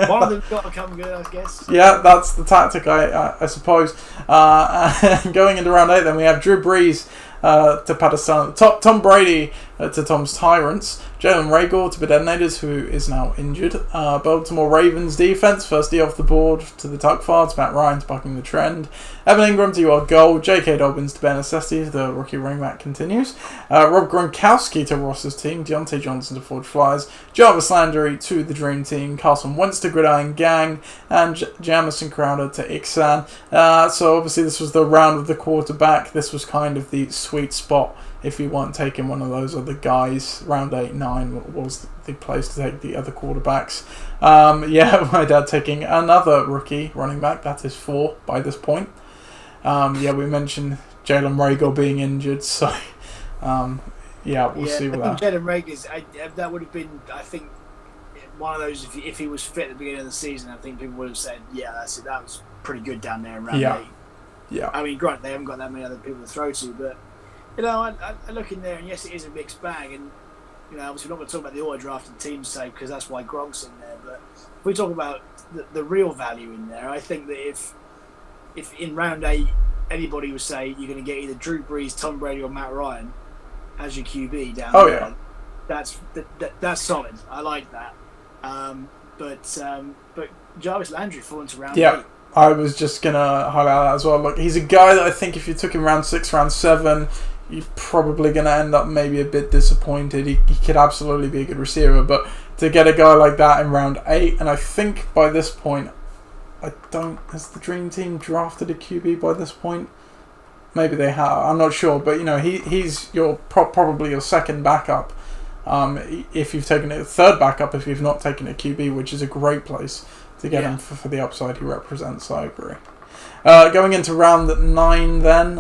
one of them got to come good, I guess. Yeah, that's the tactic, I suppose. Going into round 8, then we have Drew Brees to Pakistan at the top. Tom Brady to Tom's Tyrants. Jalen Rager to the Detonators, who is now injured. Baltimore Ravens defense, first D off the board to the Tugfards. Matt Ryan's bucking the trend. Evan Ingram to your goal. J.K. Dobbins to Ben Necessity. The rookie running back continues. Rob Gronkowski to Ross's team. Deontay Johnson to Forge Flyers. Jarvis Landry to the Dream Team. Carson Wentz to Gridiron Gang. And Jamison Crowder to Ixan. So obviously this was the round of the quarterback. This was kind of the sweet spot. If you weren't taking one of those other guys, round 8, 9 was the place to take the other quarterbacks. My dad taking another rookie running back. That is 4 by this point. We mentioned Jalen Rager being injured, so we'll see what that. Jalen Rager's that would have been, I think, one of those. If he was fit at the beginning of the season, I think people would have said, that's it. That was pretty good down there in round 8. Yeah. I mean, granted, they haven't got that many other people to throw to, but. I look in there, and yes, it is a mixed bag, and obviously we're not going to talk about the auto drafted teams sake because that's why Gronk's in there. But if we talk about the real value in there, I think that if in round 8 anybody would say you're going to get either Drew Brees, Tom Brady, or Matt Ryan as your QB down there, that's solid. I like that. But Jarvis Landry falling to round 8. I was just going to highlight that as well. Look, he's a guy that I think if you took him round 6, round 7, you're probably going to end up maybe a bit disappointed. He could absolutely be a good receiver, but to get a guy like that in round 8, and I think by this point, has the Dream Team drafted a QB by this point? Maybe they have. I'm not sure, but he's your probably your second backup. If you've taken a third backup, if you've not taken a QB, which is a great place to get him for the upside he represents. I agree. Going into round 9 then,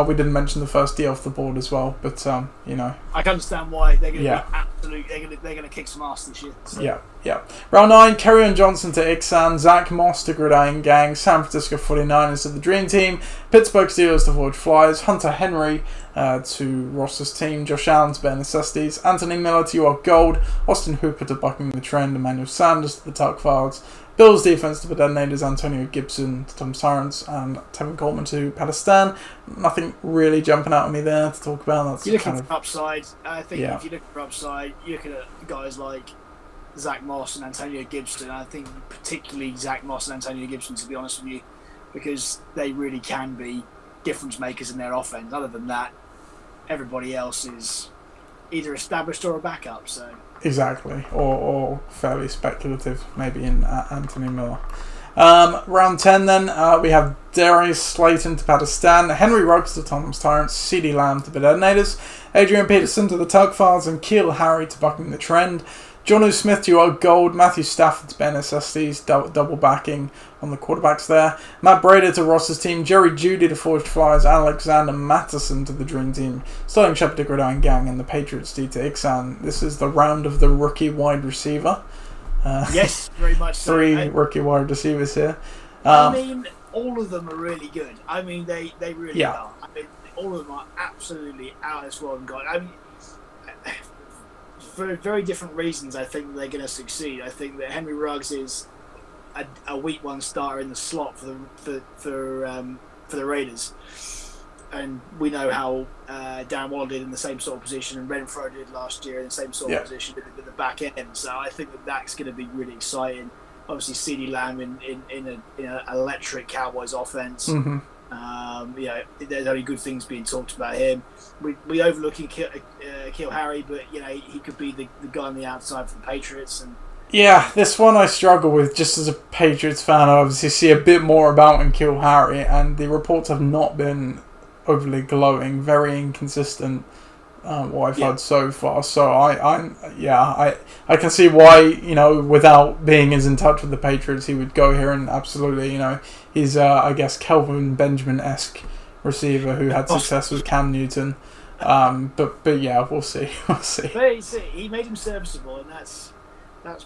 we didn't mention the first D off the board as well, but I can understand why they're going to be absolute. They're going to kick some ass this year. So. Yeah. Round 9, Kerryon Johnson to Ixan, Zach Moss to Gridiron Gang, San Francisco 49ers to the Dream Team, Pittsburgh Steelers to Forge Flyers, Hunter Henry to Ross's team, Josh Allen to Bare Necessities, Anthony Miller to Your Gold, Austin Hooper to Bucking the Trend, Emmanuel Sanders to the Tugfards, Bills defense to the Detonators, Antonio Gibson to Tom's Tyrants, and Tevin Coleman to Pakistan. Nothing really jumping out at me there to talk about. That's you're looking for upside. I think if you're looking for upside, you're looking at guys like Zach Moss and Antonio Gibson. I think particularly Zach Moss and Antonio Gibson, to be honest with you, because they really can be difference makers in their offense. Other than that, everybody else is either established or a backup. So. Exactly, or fairly speculative, maybe in Anthony Miller. Round 10 then, we have Darius Slayton to Pakistan, Henry Ruggs to Tom's Tyrants, CeeDee Lamb to the Detonators, Adrian Peterson to the Tugfards, and Keel Harry to Bucking the Trend. Jonnu Smith to your gold, Matthew Stafford to Ben SSD's double backing on the quarterbacks there. Matt Breda to Ross's team, Jerry Jeudy to Forged Flyers, Alexander Mattison to the Dream Team, Sterling Shepard to Gridiron Gang, and the Patriots D to Ixan. This is the round of the rookie wide receiver. Yes, very much so. 3 rookie wide receivers here. I mean, all of them are really good. I mean, they really are. I mean, all of them are absolutely out of this world and God. I mean, for very different reasons, I think they're going to succeed. I think that Henry Ruggs is a week 1 starter in the slot for the Raiders, and we know how Dan Waller did in the same sort of position, and Renfro did last year in the same sort of position at the back end. So I think that's going to be really exciting. Obviously, CeeDee Lamb in an electric Cowboys offense. Mm-hmm. There's only good things being talked about him. We overlooking Keel Harry, but he could be the guy on the outside for the Patriots. And this one I struggle with just as a Patriots fan. I obviously see a bit more about in Keel Harry, and the reports have not been overly glowing, very inconsistent. What I've heard so far, so I can see why without being as in touch with the Patriots, he would go here and absolutely he's I guess Kelvin Benjamin-esque receiver who had success with Cam Newton, but we'll see. But he made him serviceable, and that's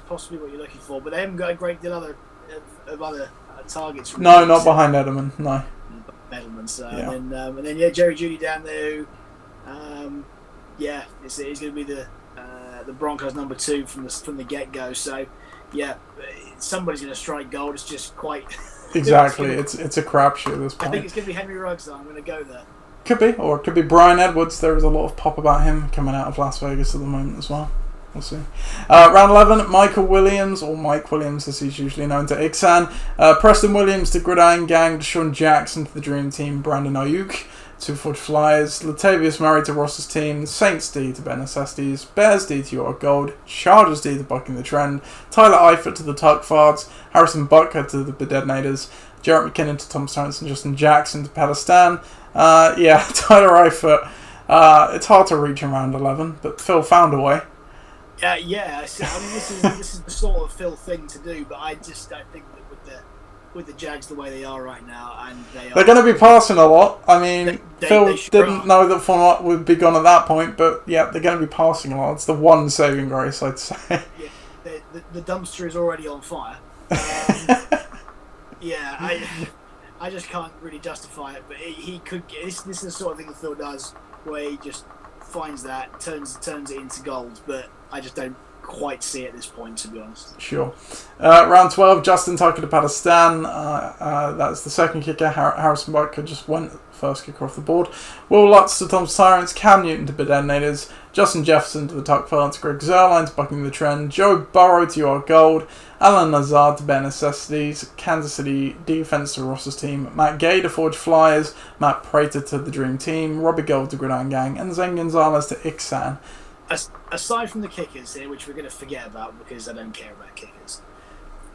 possibly what you're looking for. But they haven't got a great deal of other targets. No, not behind Edelman. No. Edelman. So and then Jerry Jeudy down there. Who, he's going to be the the Broncos number 2 from the get go. So yeah, somebody's going to strike gold. It's just quite exactly. It's a crapshoot at this point. I think it's going to be Henry Ruggs. Though I'm going to go there. Could be, or it could be Brian Edwards. There is a lot of pop about him coming out of Las Vegas at the moment as well. We'll see. Round 11, Michael Williams, or Mike Williams as he's usually known, to Ixan. Preston Williams to Gridiron Gang, Deshaun Jackson to the Dream Team, Brandon Ayuk to Fudge Flyers, Latavius Murray to Ross's team, Saints D to Ben Necessities, Bears D to Your Gold, Chargers D to Bucking the Trend, Tyler Eifert to the Tuck Farts, Harrison Butker to the Bedetonators, Jarrett McKinnon to Tom Sorensen, Justin Jackson to Palestine. Tyler Eifert. It's hard to reach in round 11, but Phil found a way. Yeah. I mean, this is the sort of Phil thing to do, but I just don't think that with the Jags the way they are right now, and they're going to be passing a lot. I mean, Phil didn't know that Fournette would be gone at that point, but yeah, they're going to be passing a lot. It's the one saving grace, I'd say. Yeah, the dumpster is already on fire. I just can't really justify it, but he could get this. This is the sort of thing that Phil does, where he just finds that, turns it into gold, but I just don't quite see it at this point, to be honest. Sure. Round 12, Justin Tucker to Pakistan. That's the second kicker. Harrison Butker just went first kicker off the board. Will Lutz to Tom's Tyrants. Cam Newton to Bedetonators. Justin Jefferson to the Tuck Farts. Greg Zerline to Bucking the Trend. Joe Burrow to Your Gold. Alan Lazard to Bare Necessities. Kansas City Defense to Ross's team. Matt Gay to Forge Flyers. Matt Prater to the Dream Team. Robbie Gold to Gridiron Gang. And Zen Gonzalez to Ixan. Aside from the kickers here, which we're going to forget about because I don't care about kickers.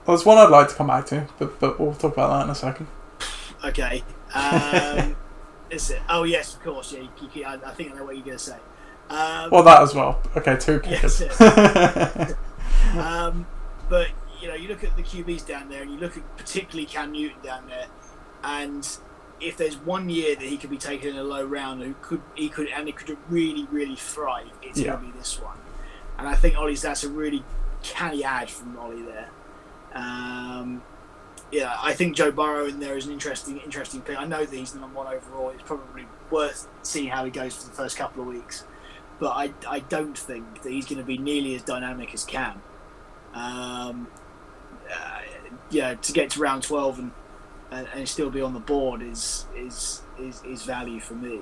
Well, there's one I'd like to come back to, but we'll talk about that in a second. Okay. Is it? Oh, yes, of course. Yeah, I think I know what you're going to say. Well, that as well. Okay, 2 kickers. Yes, but, you look at the QBs down there, and you look at particularly Cam Newton down there, and if there's 1 year that he could be taken in a low round, it could really, really thrive, it's going to be this one. And I think that's a really canny ad from Ollie there. I think Joe Burrow in there is an interesting pick. I know that he's the number 1 overall. It's probably worth seeing how he goes for the first couple of weeks. But I don't think that he's going to be nearly as dynamic as Cam. To get to round 12 and still be on the board is value for me.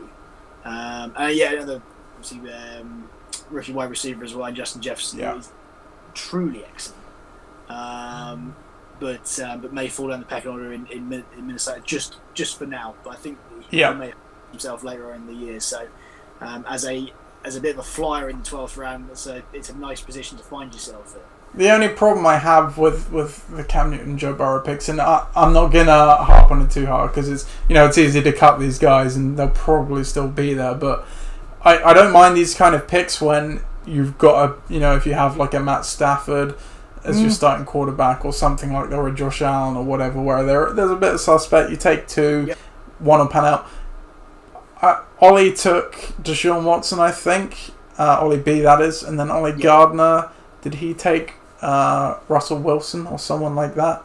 Another obviously rookie wide receiver as well, Justin Jefferson. Yeah. Is truly excellent. But may fall down the pecking order in Minnesota just for now. But I think he may have himself later in the year. So as a bit of a flyer in the 12th round, it's a nice position to find yourself in. The only problem I have with the Cam Newton Joe Burrow picks, and I'm not gonna harp on it too hard because it's easy to cut these guys and they'll probably still be there. But I don't mind these kind of picks when you've got if you have like a Matt Stafford as your starting quarterback or something like that, or a Josh Allen or whatever, where there's a bit of suspect. You take 2, one will pan out. Ollie took Deshaun Watson, I think. Ollie B, that is, and then Ollie Gardner. Did he take Russell Wilson or someone like that?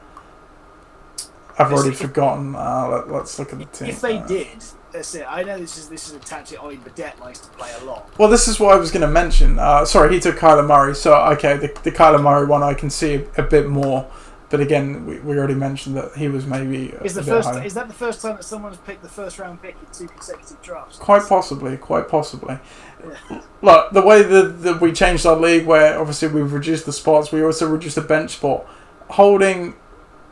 I've already forgotten. Let's look at the team. If they did, that's it. I know this is a tactic Ollie Badette likes to play a lot. Well, this is what I was going to mention. Sorry, he took Kyler Murray. So, okay, the Kyler Murray one I can see a bit more. But again, we already mentioned that he was maybe is that the first time that someone's picked the first round pick in 2 consecutive drafts? Quite possibly. Yeah. Look, the way that we changed our league, where obviously we've reduced the spots, we also reduced the bench spot. Holding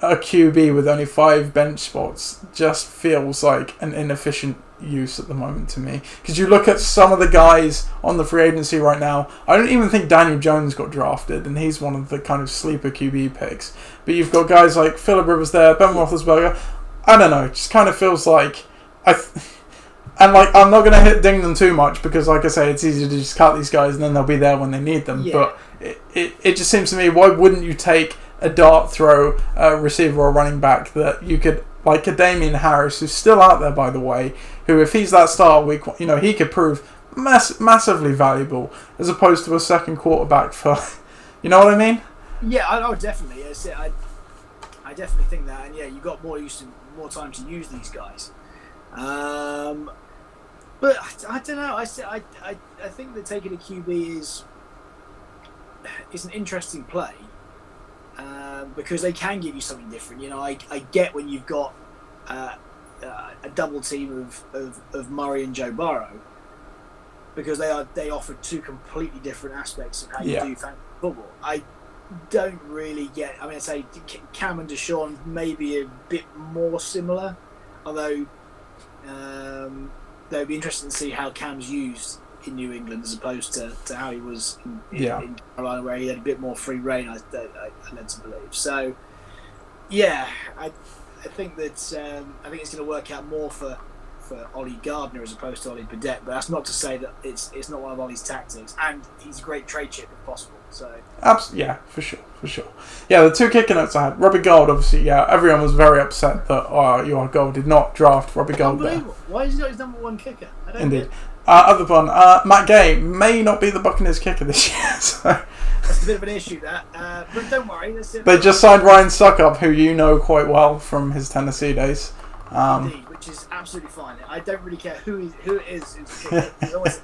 a QB with only 5 bench spots just feels like an inefficient use at the moment to me. Because you look at some of the guys on the free agency right now, I don't even think Daniel Jones got drafted, and he's one of the kind of sleeper QB picks. But you've got guys like Phillip Rivers there, Ben Roethlisberger. I don't know, it just kind of feels like I'm not going to ding them too much because, like I say, it's easy to just cut these guys and then they'll be there when they need them. Yeah. But it just seems to me, why wouldn't you take a dart throw receiver or running back that you could, like a Damian Harris, who's still out there, by the way, who, if he's that start week, he could prove massively valuable as opposed to a second quarterback for, you know what I mean? Yeah, I would definitely. I definitely think that, and you got more time to use these guys. But I don't know. I think that taking a QB it's an interesting play because they can give you something different. You know, I get when you've got a double team of Murray and Joe Burrow, because they offer two completely different aspects of how you do fantasy football. I don't really get. I mean, I'd say Cam and Deshaun may be a bit more similar, although they'll be interesting to see how Cam's used in New England as opposed to how he was in Carolina, where he had a bit more free reign. I led to believe. So, yeah, I think that I think it's going to work out more for Ollie Gardner as opposed to Ollie Burdett, but that's not to say that it's not one of Ollie's tactics, and he's a great trade chip if possible. So yeah, for sure. Yeah, the two kicker notes I had, Robbie Gould, obviously, everyone was very upset that your Gold did not draft Robbie Gould there. Why is he not his number one kicker? I don't Indeed. Other one, Matt Gay may not be the Buccaneers kicker this year, so that's a bit of an issue, that. But don't worry. They just signed Ryan Suckup, who you know quite well from his Tennessee days. Indeed, which is absolutely fine. I don't really care who it is who's the kicker,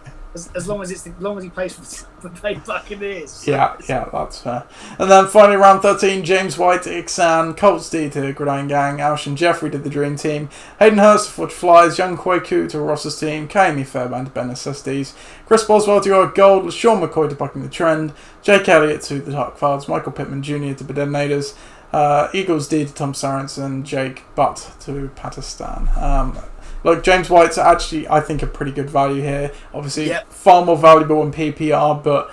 as long as he plays for the Buccaneers. So yeah, that's fair. And then finally, round 13, James White, Ixan, Colts D to Gridiron Gang, Alshon Jeffrey did the Dream Team, Hayden Hurst to Forge Flies, Young Kwaku to Ross's team, Kami Fairbairn to Ben SSDs, Chris Boswell to your Gold, Sean McCoy to Bucking the Trend, Jake Elliott to the Dark Files, Michael Pittman Jr. to Bedenators, Eagles D to Tom Sorensen, Jake Butt to Pakistan. Look, James White's actually, I think, a pretty good value here. Obviously, far more valuable in PPR, but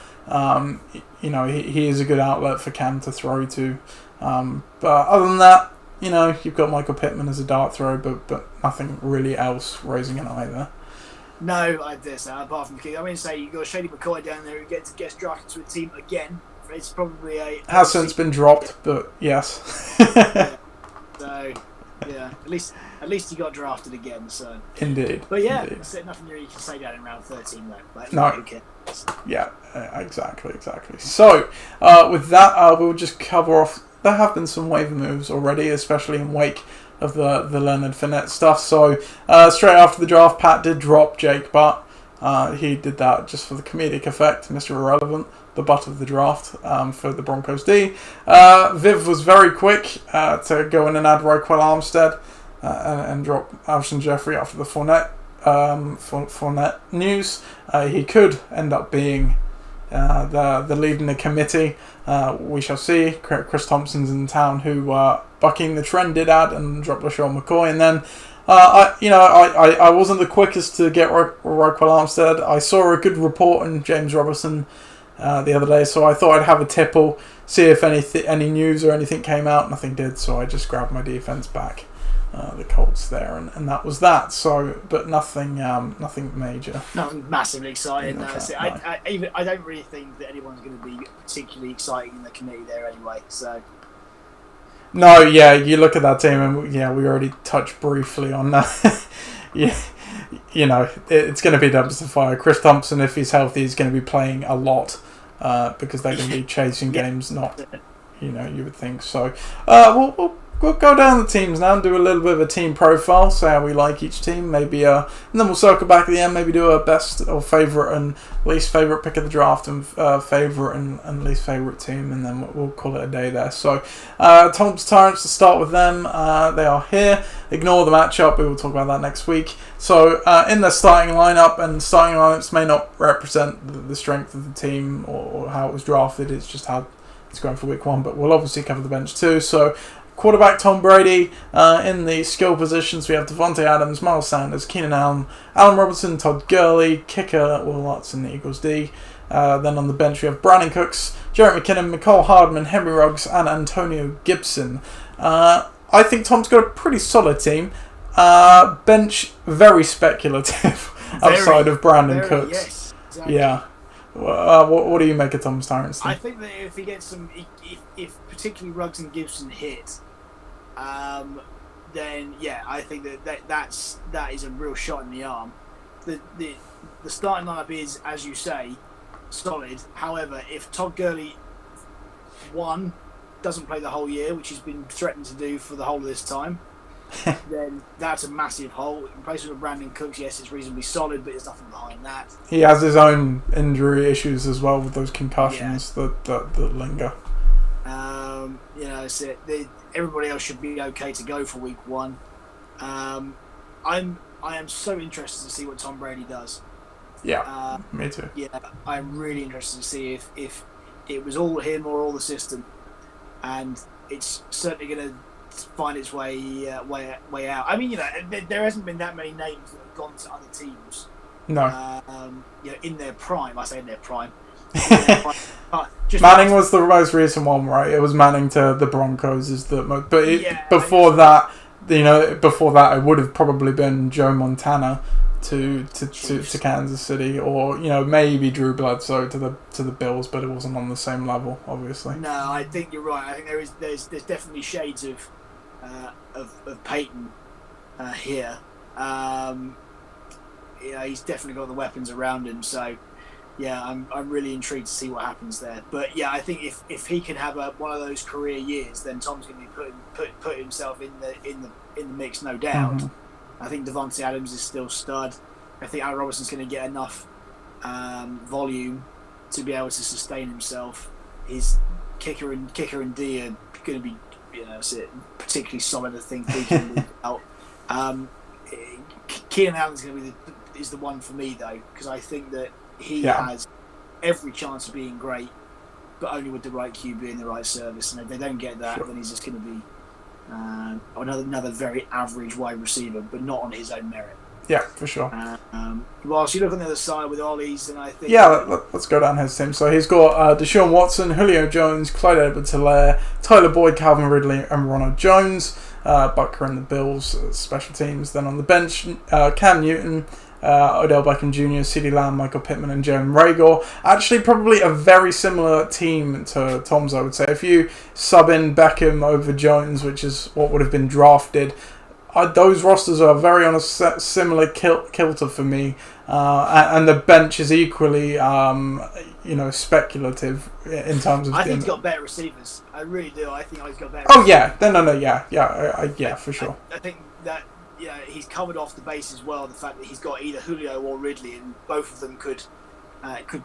he is a good outlet for Cam to throw to. But other than that, you've got Michael Pittman as a dart throw, but nothing really else raising an eye there. No, I dare say, apart from the I mean, say you've got Shady McCoy down there who gets drafted to a team again. It's probably has since been dropped, but yes. So, yeah, at least he got drafted again. So indeed. But yeah, indeed. That's nothing you can say down in round 13 though. Like, no. Who cares? Yeah, exactly. So with that, we'll just cover off. There have been some waiver moves already, especially in wake of the Leonard Fournette stuff. So straight after the draft, Pat did drop Jake Butt. He did that just for the comedic effect, Mr. Irrelevant, the butt of the draft for the Broncos D. Viv was very quick to go in and add Raquel Armstead and drop Alshon Jeffrey after the Fournette news. He could end up being the lead in the committee. We shall see. Chris Thompson's in town, who Bucking the Trend did add and dropped LaShawn McCoy, and then. I wasn't the quickest to get Raquel Armstead. I saw a good report on James Robinson the other day, so I thought I'd have a tipple, see if any news or anything came out. Nothing did, so I just grabbed my defense back, the Colts there, and that was that. So, but nothing major. Nothing massively exciting. No. I don't really think that anyone's going to be particularly exciting in the committee there anyway. So. No, yeah, you look at that team, and we already touched briefly on that. It's going to be dumpster fire. Chris Thompson, if he's healthy, is going to be playing a lot because they're going to be chasing games, not, you would think. So, we'll go down the teams now and do a little bit of a team profile, say how we like each team, maybe, and then we'll circle back at the end, maybe do a best or favourite and least favourite pick of the draft and favourite and least favourite team, and then we'll call it a day there. So, Tom's Tyrants, to start with them, they are here. Ignore the matchup, we will talk about that next week. So, in their starting lineup, and starting lineups may not represent the strength of the team or how it was drafted, it's just how it's going for week one, but we'll obviously cover the bench too. So, quarterback Tom Brady. In the skill positions, we have Devontae Adams, Miles Sanders, Keenan Allen, Allen Robinson, Todd Gurley, kicker Will Lutz in the Eagles D. Then on the bench, we have Brandon Cooks, Jarrett McKinnon, Mecole Hardman, Henry Ruggs, and Antonio Gibson. I think Tom's got a pretty solid team. Bench very speculative outside of Brandon Cooks. Yes, exactly. Yeah. What do you make of Tom's Tyrants? I think that if he gets if particularly Ruggs and Gibson hit, then I think that is a real shot in the arm. The starting lineup is, as you say, solid. However, if Todd Gurley doesn't play the whole year, which he's been threatened to do for the whole of this time, then that's a massive hole. In place of Brandon Cooks, yes, it's reasonably solid, but there's nothing behind that. He has his own injury issues as well with those concussions that linger. So everybody else should be okay to go for week 1. I am so interested to see what Tom Brady does. Yeah, me too. Yeah, I'm really interested to see if it was all him or all the system, and it's certainly going to find its way out. I mean, there hasn't been that many names that have gone to other teams. No. In their prime. I say in their prime. Manning was the most recent one, right? It was Manning to the Broncos is the most, but before that, it would have probably been Joe Montana to Kansas City, or maybe Drew Bledsoe to the Bills, but it wasn't on the same level, obviously. No, I think you're right. I think there's definitely shades of Peyton here. He's definitely got the weapons around him, so. Yeah, I'm really intrigued to see what happens there. But yeah, I think if he can have one of those career years, then Tom's going to be put himself in the mix, no doubt. Mm-hmm. I think Devontae Adams is still stud. I think Allen Robinson's going to get enough volume to be able to sustain himself. His kicker and D are going to be particularly solid. I think week in, week out. Keenan Allen's going to be is the one for me though, because I think that. He has every chance of being great, but only with the right QB and the right service. And if they don't get that, then he's just going to be another very average wide receiver, but not on his own merit. Yeah, for sure. Whilst you look on the other side with Ollie's, and I think... Yeah, let's go down his team. So he's got Deshaun Watson, Julio Jones, Clyde Edwards-Helaire, Tyler Boyd, Calvin Ridley, and Ronald Jones. Butker and the Bills, special teams. Then on the bench, Cam Newton, Odell Beckham Jr., CeeDee Lamb, Michael Pittman, and Jalen Reagor. Actually, probably a very similar team to Tom's, I would say. If you sub in Beckham over Jones, which is what would have been drafted, those rosters are very on a similar kilter for me. And the bench is equally, speculative in terms of... I think he's got better receivers. I really do. I think he's got better receivers. Yeah, for sure. I think that... he's covered off the base as well. The fact that he's got either Julio or Ridley, and both of them could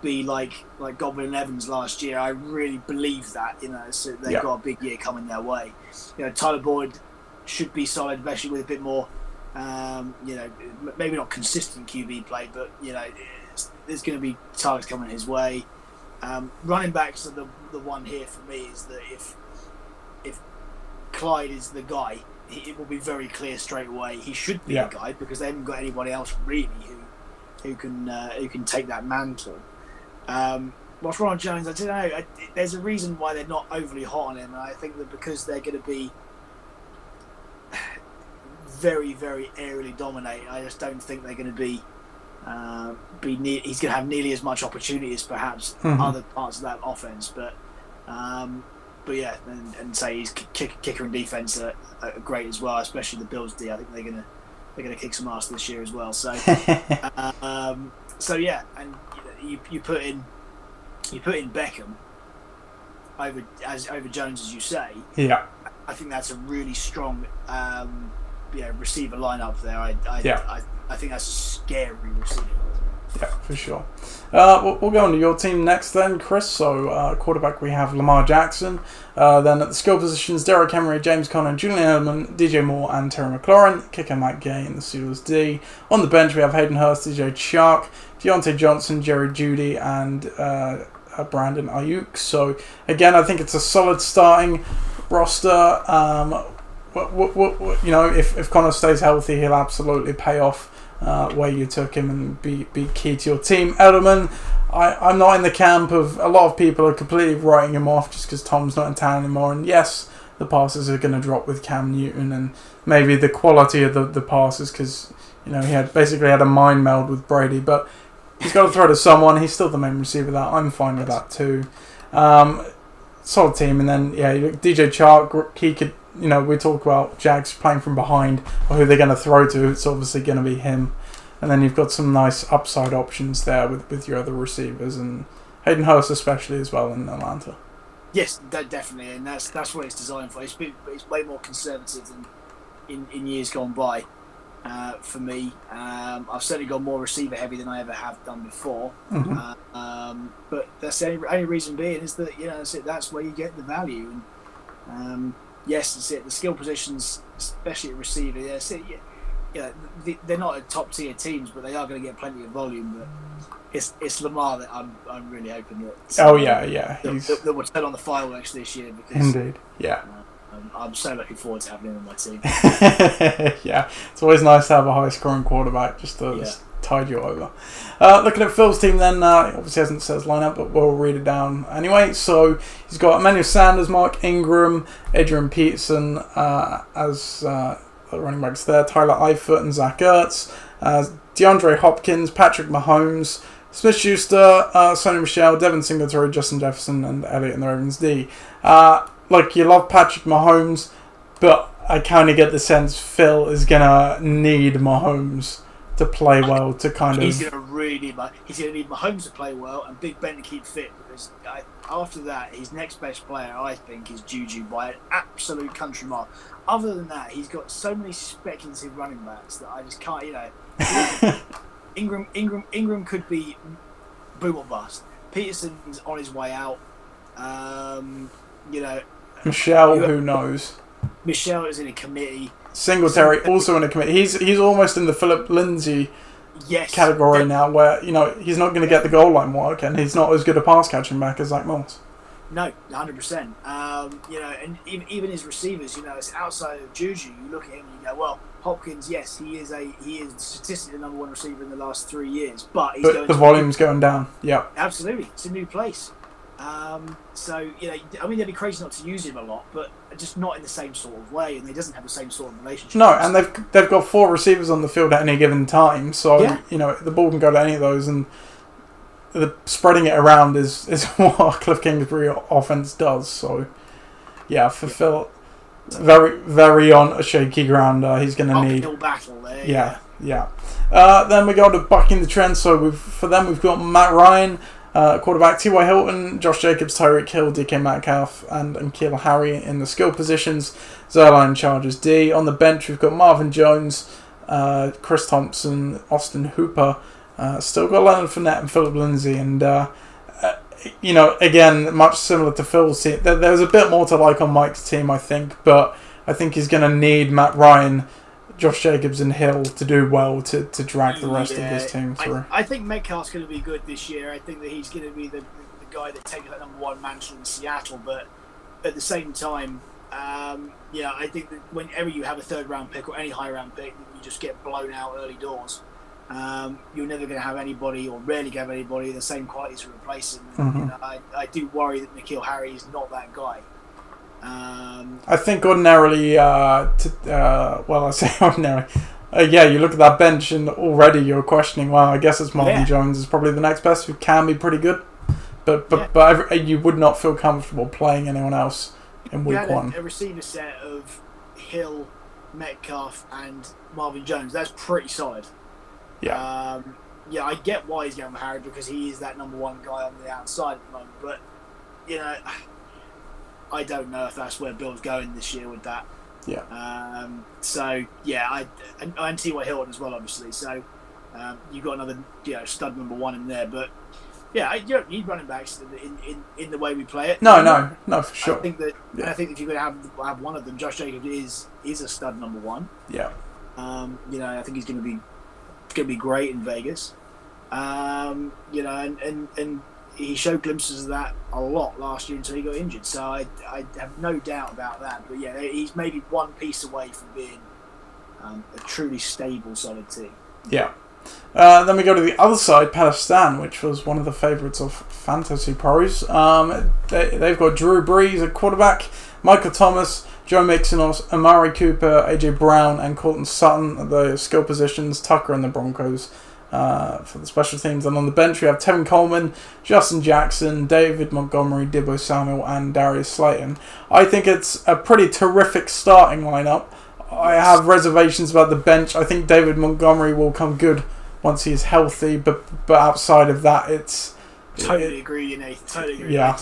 be like Godwin and Evans last year. I really believe that. So they've got a big year coming their way. Tyler Boyd should be solid, especially with a bit more, maybe not consistent QB play, but there's going to be targets coming his way. Running backs are the one here for me is that if Clyde is the guy. It will be very clear straight away. He should be a guy because they haven't got anybody else really who can take that mantle. What's Ronald Jones? I don't know. There's a reason why they're not overly hot on him, and I think that because they're going to be very, very aerially dominated. I just don't think they're going to be he's going to have nearly as much opportunity as perhaps other parts of that offense, but yeah, and say his kicker and defense are great as well, especially the Bills D. I think they're gonna kick some ass this year as well. So, yeah, and you put in Beckham over Jones, as you say. Yeah, I think that's a really strong receiver lineup there. I think that's a scary receiver. Yeah, for sure. We'll go on to your team next then, Chris. So, quarterback, we have Lamar Jackson. Then at the skill positions, Derrick Henry, James Conner, Julian Edelman, DJ Moore, and Terry McLaurin. Kicker, Matt Gay, and the Steelers D. On the bench, we have Hayden Hurst, DJ Chark, Deontay Johnson, Jerry Jeudy, and Brandon Ayuk. So, again, I think it's a solid starting roster. If Conner stays healthy, he'll absolutely pay off where you took him and be key to your team. Edelman, I'm not in the camp of a lot of people are completely writing him off just because Tom's not in town anymore. And yes, the passes are going to drop with Cam Newton and maybe the quality of the passes because he had a mind meld with Brady, but he's got to throw to someone. He's still the main receiver. That I'm fine with that too. Solid team, and then DJ Chark, he could. We talk about Jags playing from behind or who they're going to throw to. It's obviously going to be him. And then you've got some nice upside options there with your other receivers and Hayden Hurst especially as well in Atlanta. Yes, definitely, and that's what it's designed for. It's way more conservative in years gone by. For me, I've certainly gone more receiver heavy than I ever have done before. But that's the only reason being is that that's where you get the value. And yes, that's it. The skill positions, especially at receiver, they're not a top tier teams, but they are going to get plenty of volume. But it's Lamar that I'm really hoping that. That will turn on the fireworks this year. Because, indeed, yeah. I'm so looking forward to having him on my team. Yeah, it's always nice to have a high-scoring quarterback just to just tide you over. Looking at Phil's team then, obviously hasn't said his lineup, but we'll read it down anyway. So he's got Emmanuel Sanders, Mark Ingram, Adrian Peterson as running backs there, Tyler Eifert and Zach Ertz, DeAndre Hopkins, Patrick Mahomes, Smith-Schuster, Sonny Michel, Devin Singletary, Justin Jefferson, and Elliott in the Ravens D. You love Patrick Mahomes, but I kind of get the sense Phil is going to need Mahomes to play well to kind of... He's going to need Mahomes to play well and Big Ben to keep fit, because after that, his next best player, I think, is Juju by an absolute country mile. Other than that, he's got so many speculative running backs that I just can't, Ingram could be boom or bust. Peterson's on his way out. Michelle, who knows? Michelle is in a committee. Singletary also in a committee. He's almost in the Philip Lindsay category now, where he's not going to get the goal line work, and he's not as good a pass catching back as Zach Moss. No, 100%. And even his receivers, it's outside of Juju. You look at him and you go, well, Hopkins, yes, he is statistically the number one receiver in the last 3 years, but the volume's going down. Yeah, absolutely. It's a new place. They'd be crazy not to use him a lot, but just not in the same sort of way, and he doesn't have the same sort of relationship. No, and they've got 4 receivers on the field at any given time, so the ball can go to any of those, and the spreading it around is what Cliff Kingsbury offense does. So for Phil, very very on a shaky ground. He's going to need uphill battle there. Yeah. Then we go to bucking the trend. So we've got Matt Ryan, quarterback, T.Y. Hilton, Josh Jacobs, Tyreek Hill, DK Metcalf, and N'Keal Harry in the skill positions. Zerline Chargers D. On the bench, we've got Marvin Jones, Chris Thompson, Austin Hooper. Still got Leonard Fournette and Philip Lindsay. And, again, much similar to Phil's team. There's a bit more to like on Mike's team, I think. But I think he's going to need Matt Ryan, Josh Jacobs and Hill to do well to drag the rest of his team through. I think Metcalf's going to be good this year. I think that he's going to be the guy that takes that number one mantle in Seattle. But at the same time, I think that whenever you have a third round pick or any high round pick, you just get blown out early doors. You're never going to have anybody, or rarely have anybody, the same quality to replace him. And, I do worry that N'Keal Harry is not that guy. I think ordinarily, I say ordinary. You look at that bench and already you're questioning. Well, I guess it's Marvin Jones is probably the next best, who can be pretty good, but you would not feel comfortable playing anyone else in week one. A receiver set of Hill, Metcalf, and Marvin Jones. That's pretty solid. Yeah. I get why he's going with Harry, because he is that number one guy on the outside at the moment. But I don't know if that's where Bill's going this year with that. Yeah. And T.Y. Hilton as well, obviously. So you've got another stud number one in there. But you don't need running backs in the way we play it. No, for sure. I think that if you're going to have one of them, Josh Jacobs is a stud number one. Yeah. I think he's going to be great in Vegas. And he showed glimpses of that a lot last year until he got injured. So I have no doubt about that. But he's maybe one piece away from being a truly stable, solid team. Yeah. Then we go to the other side, Palestine, which was one of the favourites of Fantasy Pros. They've got Drew Brees at quarterback, Michael Thomas, Joe Mixon, Amari Cooper, AJ Brown, and Courtland Sutton at the skill positions, Tucker and the Broncos for the special teams. And on the bench we have Tevin Coleman, Justin Jackson, David Montgomery, Dibbo Samuel, and Darius Slayton. I think it's a pretty terrific starting lineup. I have reservations about the bench. I think David Montgomery will come good once he's healthy, but outside of that, it's... Totally agree, Nathan. Totally agree. Yeah.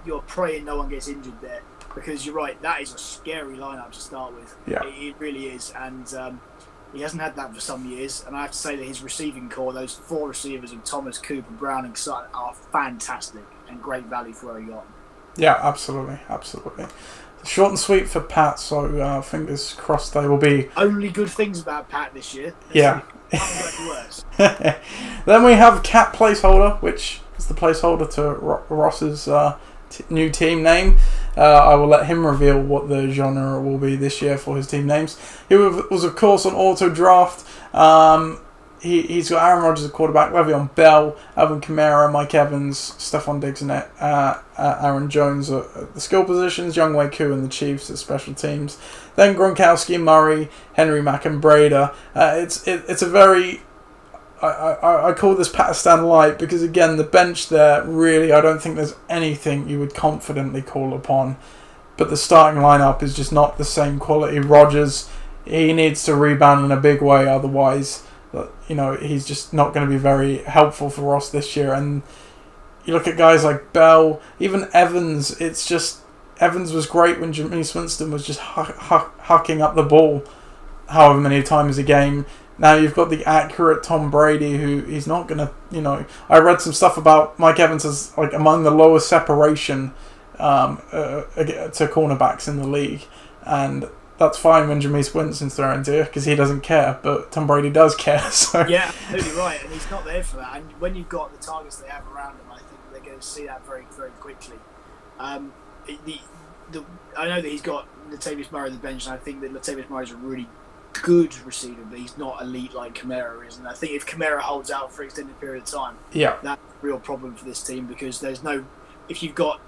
You're praying no one gets injured there. because you're right, that is a scary lineup to start with. Yeah. It really is, and he hasn't had that for some years. And I have to say that his receiving core, those 4 receivers of Thomas, Cooper, Brown, and Sutton, are fantastic and great value for where he got. Yeah, absolutely. Short and sweet for Pat, so fingers crossed they will be. Only good things about Pat this year. Yeah. Worse. Then we have Cat Placeholder, which is the placeholder to Ross's new team name. I will let him reveal what the genre will be this year for his team names. He was, of course, on Auto Draft. He's got Aaron Rodgers at quarterback, Le'Veon Bell, Alvin Kamara, Mike Evans, Stephon Diggs, and Aaron Jones at the skill positions, Younghoe Koo and the Chiefs at special teams. Then Gronkowski, Murray, Henry Mack, and Breda. It's a very... I call this Pakistan light because, again, the bench there, really, I don't think there's anything you would confidently call upon. But the starting lineup is just not the same quality. Rodgers, he needs to rebound in a big way, otherwise, he's just not going to be very helpful for Ross this year. And you look at guys like Bell, even Evans, it's just... Evans was great when Jameis Winston was just hucking up the ball however many times a game. Now you've got the accurate Tom Brady, who he's not going to, I read some stuff about Mike Evans as like among the lowest separation to cornerbacks in the league. And that's fine when Jameis Winston's throwing to you because he doesn't care, but Tom Brady does care. So yeah, absolutely right, and he's not there for that. And when you've got the targets they have around him, I think they're going to see that very, very quickly. I know that he's got Latavius Murray on the bench, and I think that Latavius Murray is a really good receiver, but he's not elite like Kamara is. And I think if Kamara holds out for an extended period of time, that's a real problem for this team because if you've got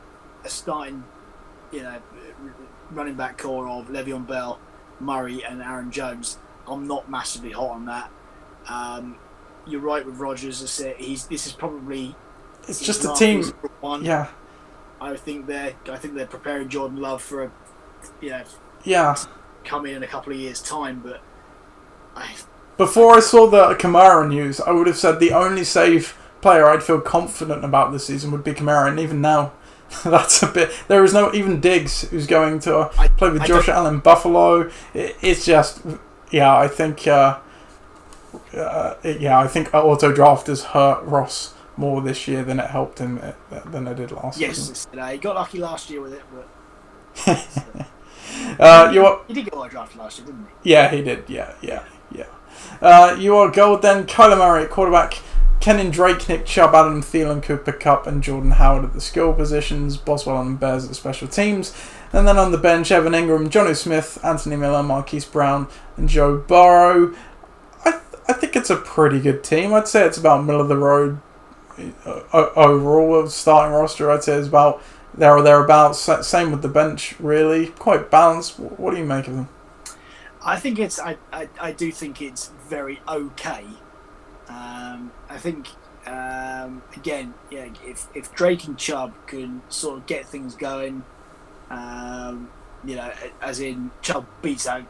a starting, running back core of Le'Veon Bell, Murray, and Aaron Jones, I'm not massively hot on that. You're right with Rodgers. This is probably just a team. One. Yeah, I think they're preparing Jordan Love for come in a couple of years' time, but before I saw the Kamara news, I would have said the only safe player I'd feel confident about this season would be Kamara, and even now, that's a bit. There is no even Diggs who's going to play with Josh Allen Buffalo. It's just, I think, I think Auto Draft has hurt Ross more this year than it helped him than it did last season. Yes, he got lucky last year with it, but. He did get Auto Draft last year, didn't he? Yeah, he did. Yeah. You are gold then. Kyler Murray at quarterback. Kenyon Drake, Nick Chubb, Adam Thielen, Cooper Kupp, and Jordan Howard at the skill positions. Boswell and Bears at the special teams. And then on the bench, Evan Ingram, Jonnu Smith, Anthony Miller, Marquise Brown, and Joe Burrow. I think it's a pretty good team. I'd say it's about middle of the road overall. Starting roster, I'd say is about there or thereabouts. Same with the bench, really. Quite balanced. What do you make of them? I think I do think it's very okay. I think again, if Drake and Chubb can sort of get things going, as in Chubb beats out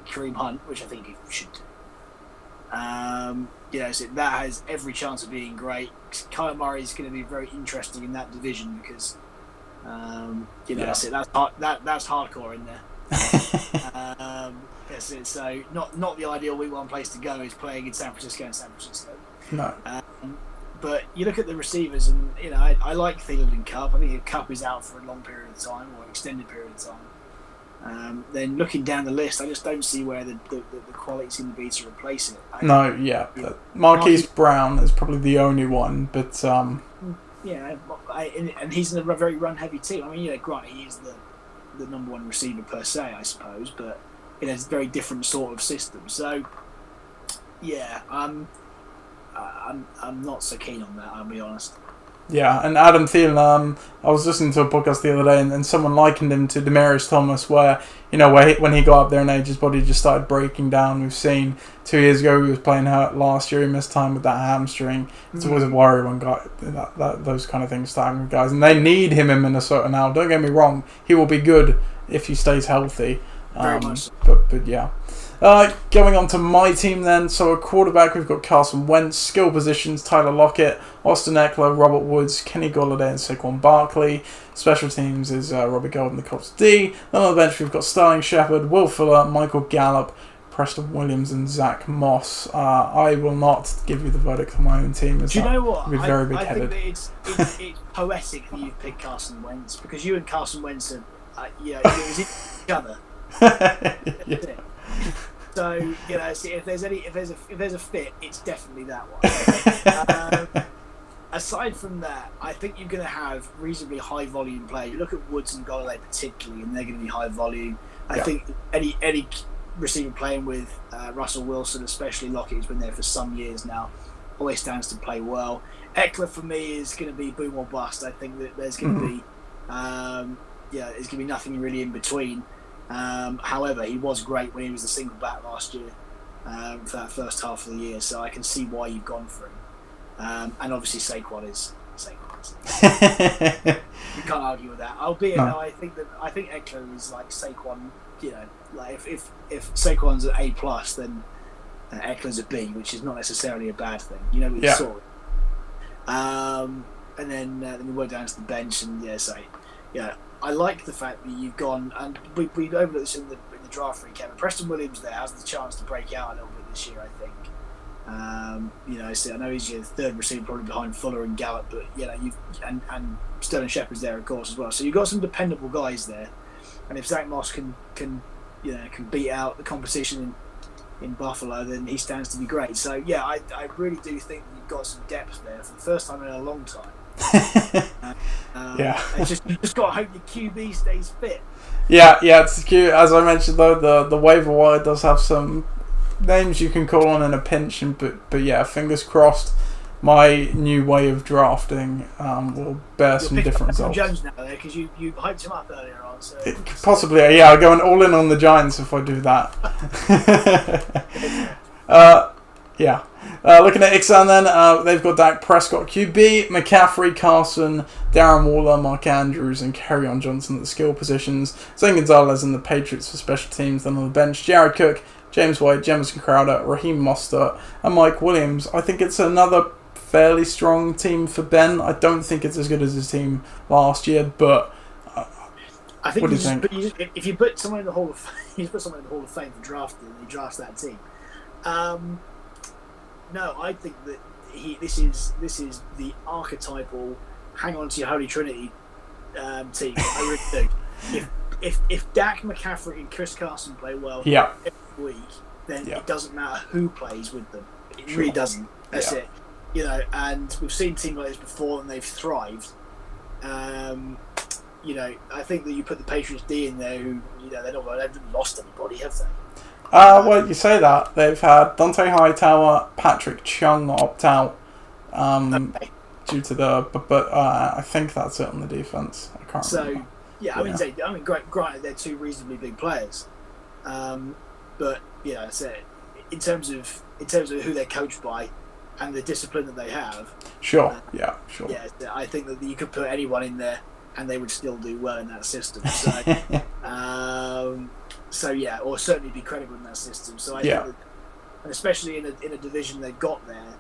Kareem Hunt, which I think he should do. So that has every chance of being great. Kyler Murray is going to be very interesting in that division because that's hardcore in there. So not the ideal week one place to go is playing in San Francisco. No. But you look at the receivers, and I like Thielen and Kupp. I think if Kupp is out for a long period of time or an extended period of time, then looking down the list, I just don't see where the quality seems to be to replace it. Marquise Brown is probably the only one, but and he's in a very run-heavy team. I mean, granted, he is the number one receiver per se, I suppose, but it's a very different sort of system. So, I'm not so keen on that, I'll be honest. Yeah, and Adam Thielen, I was listening to a podcast the other day, and someone likened him to Demaryius Thomas, where when he got up there in age, his body just started breaking down. We've seen 2 years ago he was playing hurt. Last year he missed time with that hamstring. It's always a worry when those kind of things start happening with guys, and they need him in Minnesota now. Don't get me wrong, he will be good if he stays healthy. Very much. But yeah. Going on to my team then. So at quarterback, we've got Carson Wentz. Skill positions, Tyler Lockett, Austin Eckler, Robert Woods, Kenny Golladay, and Saquon Barkley. Special teams is Robbie Gold and the Colts D. Then on the bench, we've got Sterling Shepard, Will Fuller, Michael Gallup, Preston Williams, and Zach Moss. I will not give you the verdict on my own team. Do you know what? Be very big-headed. I think that it's poetic that you picked Carson Wentz, because you and Carson Wentz are, it was each other. Yeah. So see, if there's a fit, it's definitely that one. Aside from that, I think you're going to have reasonably high volume play. You look at Woods and Golladay particularly, and they're going to be high volume. I think any receiver playing with Russell Wilson, especially Lockett, who's been there for some years now, always stands to play well. Eckler for me is going to be boom or bust. I think that there's going to be there's going to be nothing really in between. However, he was great when he was the single back last year for that first half of the year, so I can see why you've gone for him. And obviously Saquon is. You can't argue with that. Albeit, no, I think Eckler is like Saquon. Like if Saquon's an A+, then Eckler's a B, which is not necessarily a bad thing. What you saw. And then we went down to the bench, and I like the fact that you've gone, and we overlooked this in the draft recap. Preston Williams there has the chance to break out a little bit this year, I think. So I know he's your third receiver, probably behind Fuller and Gallup, but and Sterling Shepard's there, of course, as well. So you've got some dependable guys there, and if Zach Moss can beat out the competition in Buffalo, then he stands to be great. So I really do think you've got some depth there for the first time in a long time. You just got to hope your QB stays fit. It's cute. As I mentioned though, the waiver wire does have some names you can call on in a pinch, but fingers crossed my new way of drafting will bear some different results. Jones now there, because you hyped him up earlier on. So possibly, I'm going all in on the Giants if I do that. Looking at Ixan then, they've got Dak Prescott QB, McCaffrey, Carson, Darren Waller, Mark Andrews, and Kerryon Johnson at the skill positions. Zane Gonzalez and the Patriots for special teams. Then on the bench, Jared Cook, James White, Jamison Crowder, Raheem Mostert, and Mike Williams. I think it's another fairly strong team for Ben. I don't think it's as good as his team last year, but I think what do you think? If you put someone in the Hall of Fame, for drafting, and he drafts that team. No, I think that this is the archetypal hang on to your Holy Trinity team. I really do. If Dak, McCaffrey, and Chris Carson play well every week, then it doesn't matter who plays with them. It really doesn't. That's it. And we've seen teams like this before, and they've thrived. I think that you put the Patriots D in there, who they haven't lost anybody, have they? Well, you say that they've had Dante Hightower, Patrick Chung opt out due to but I think that's it on the defense. I can't remember. Granted, they're two reasonably big players, but that's it. In terms of who they're coached by and the discipline that they have. Sure. I think that you could put anyone in there and they would still do well in that system. So, or certainly be credible in that system. So I think that, and especially in a division they've got there,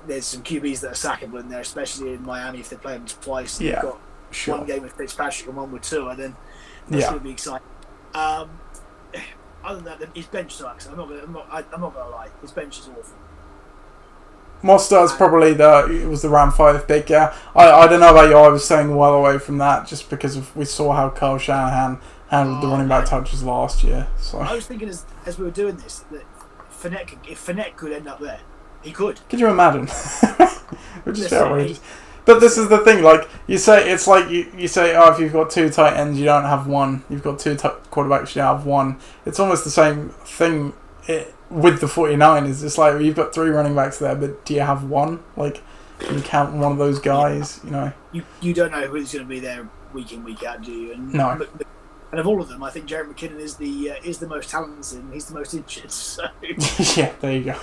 there's some QBs that are sackable in there, especially in Miami if they play them twice. They've got one game with Fitzpatrick and one with Tua, then that's going to be exciting. Other than that, his bench sucks. I'm not gonna lie. His bench is awful. Mostert's probably it was the round 5 pick. I don't know about you. I was staying well away from that just because we saw how Kyle Shanahan handled the running back touches last year. So I was thinking as we were doing this that if Fournette could end up there, he could. Could you imagine? Which is outrageous. But this is the thing, like you say, it's like you say, if you've got 2 tight ends, you don't have one. You've got 2 quarterbacks, you don't have one. It's almost the same thing with the 49ers. It's like you've got 3 running backs there, but do you have one? Like, can you count one of those guys? You don't know who's going to be there week in, week out, do you? And, no. And of all of them, I think Jerick McKinnon is the most talented and he's the most injured. So. Yeah, there you go.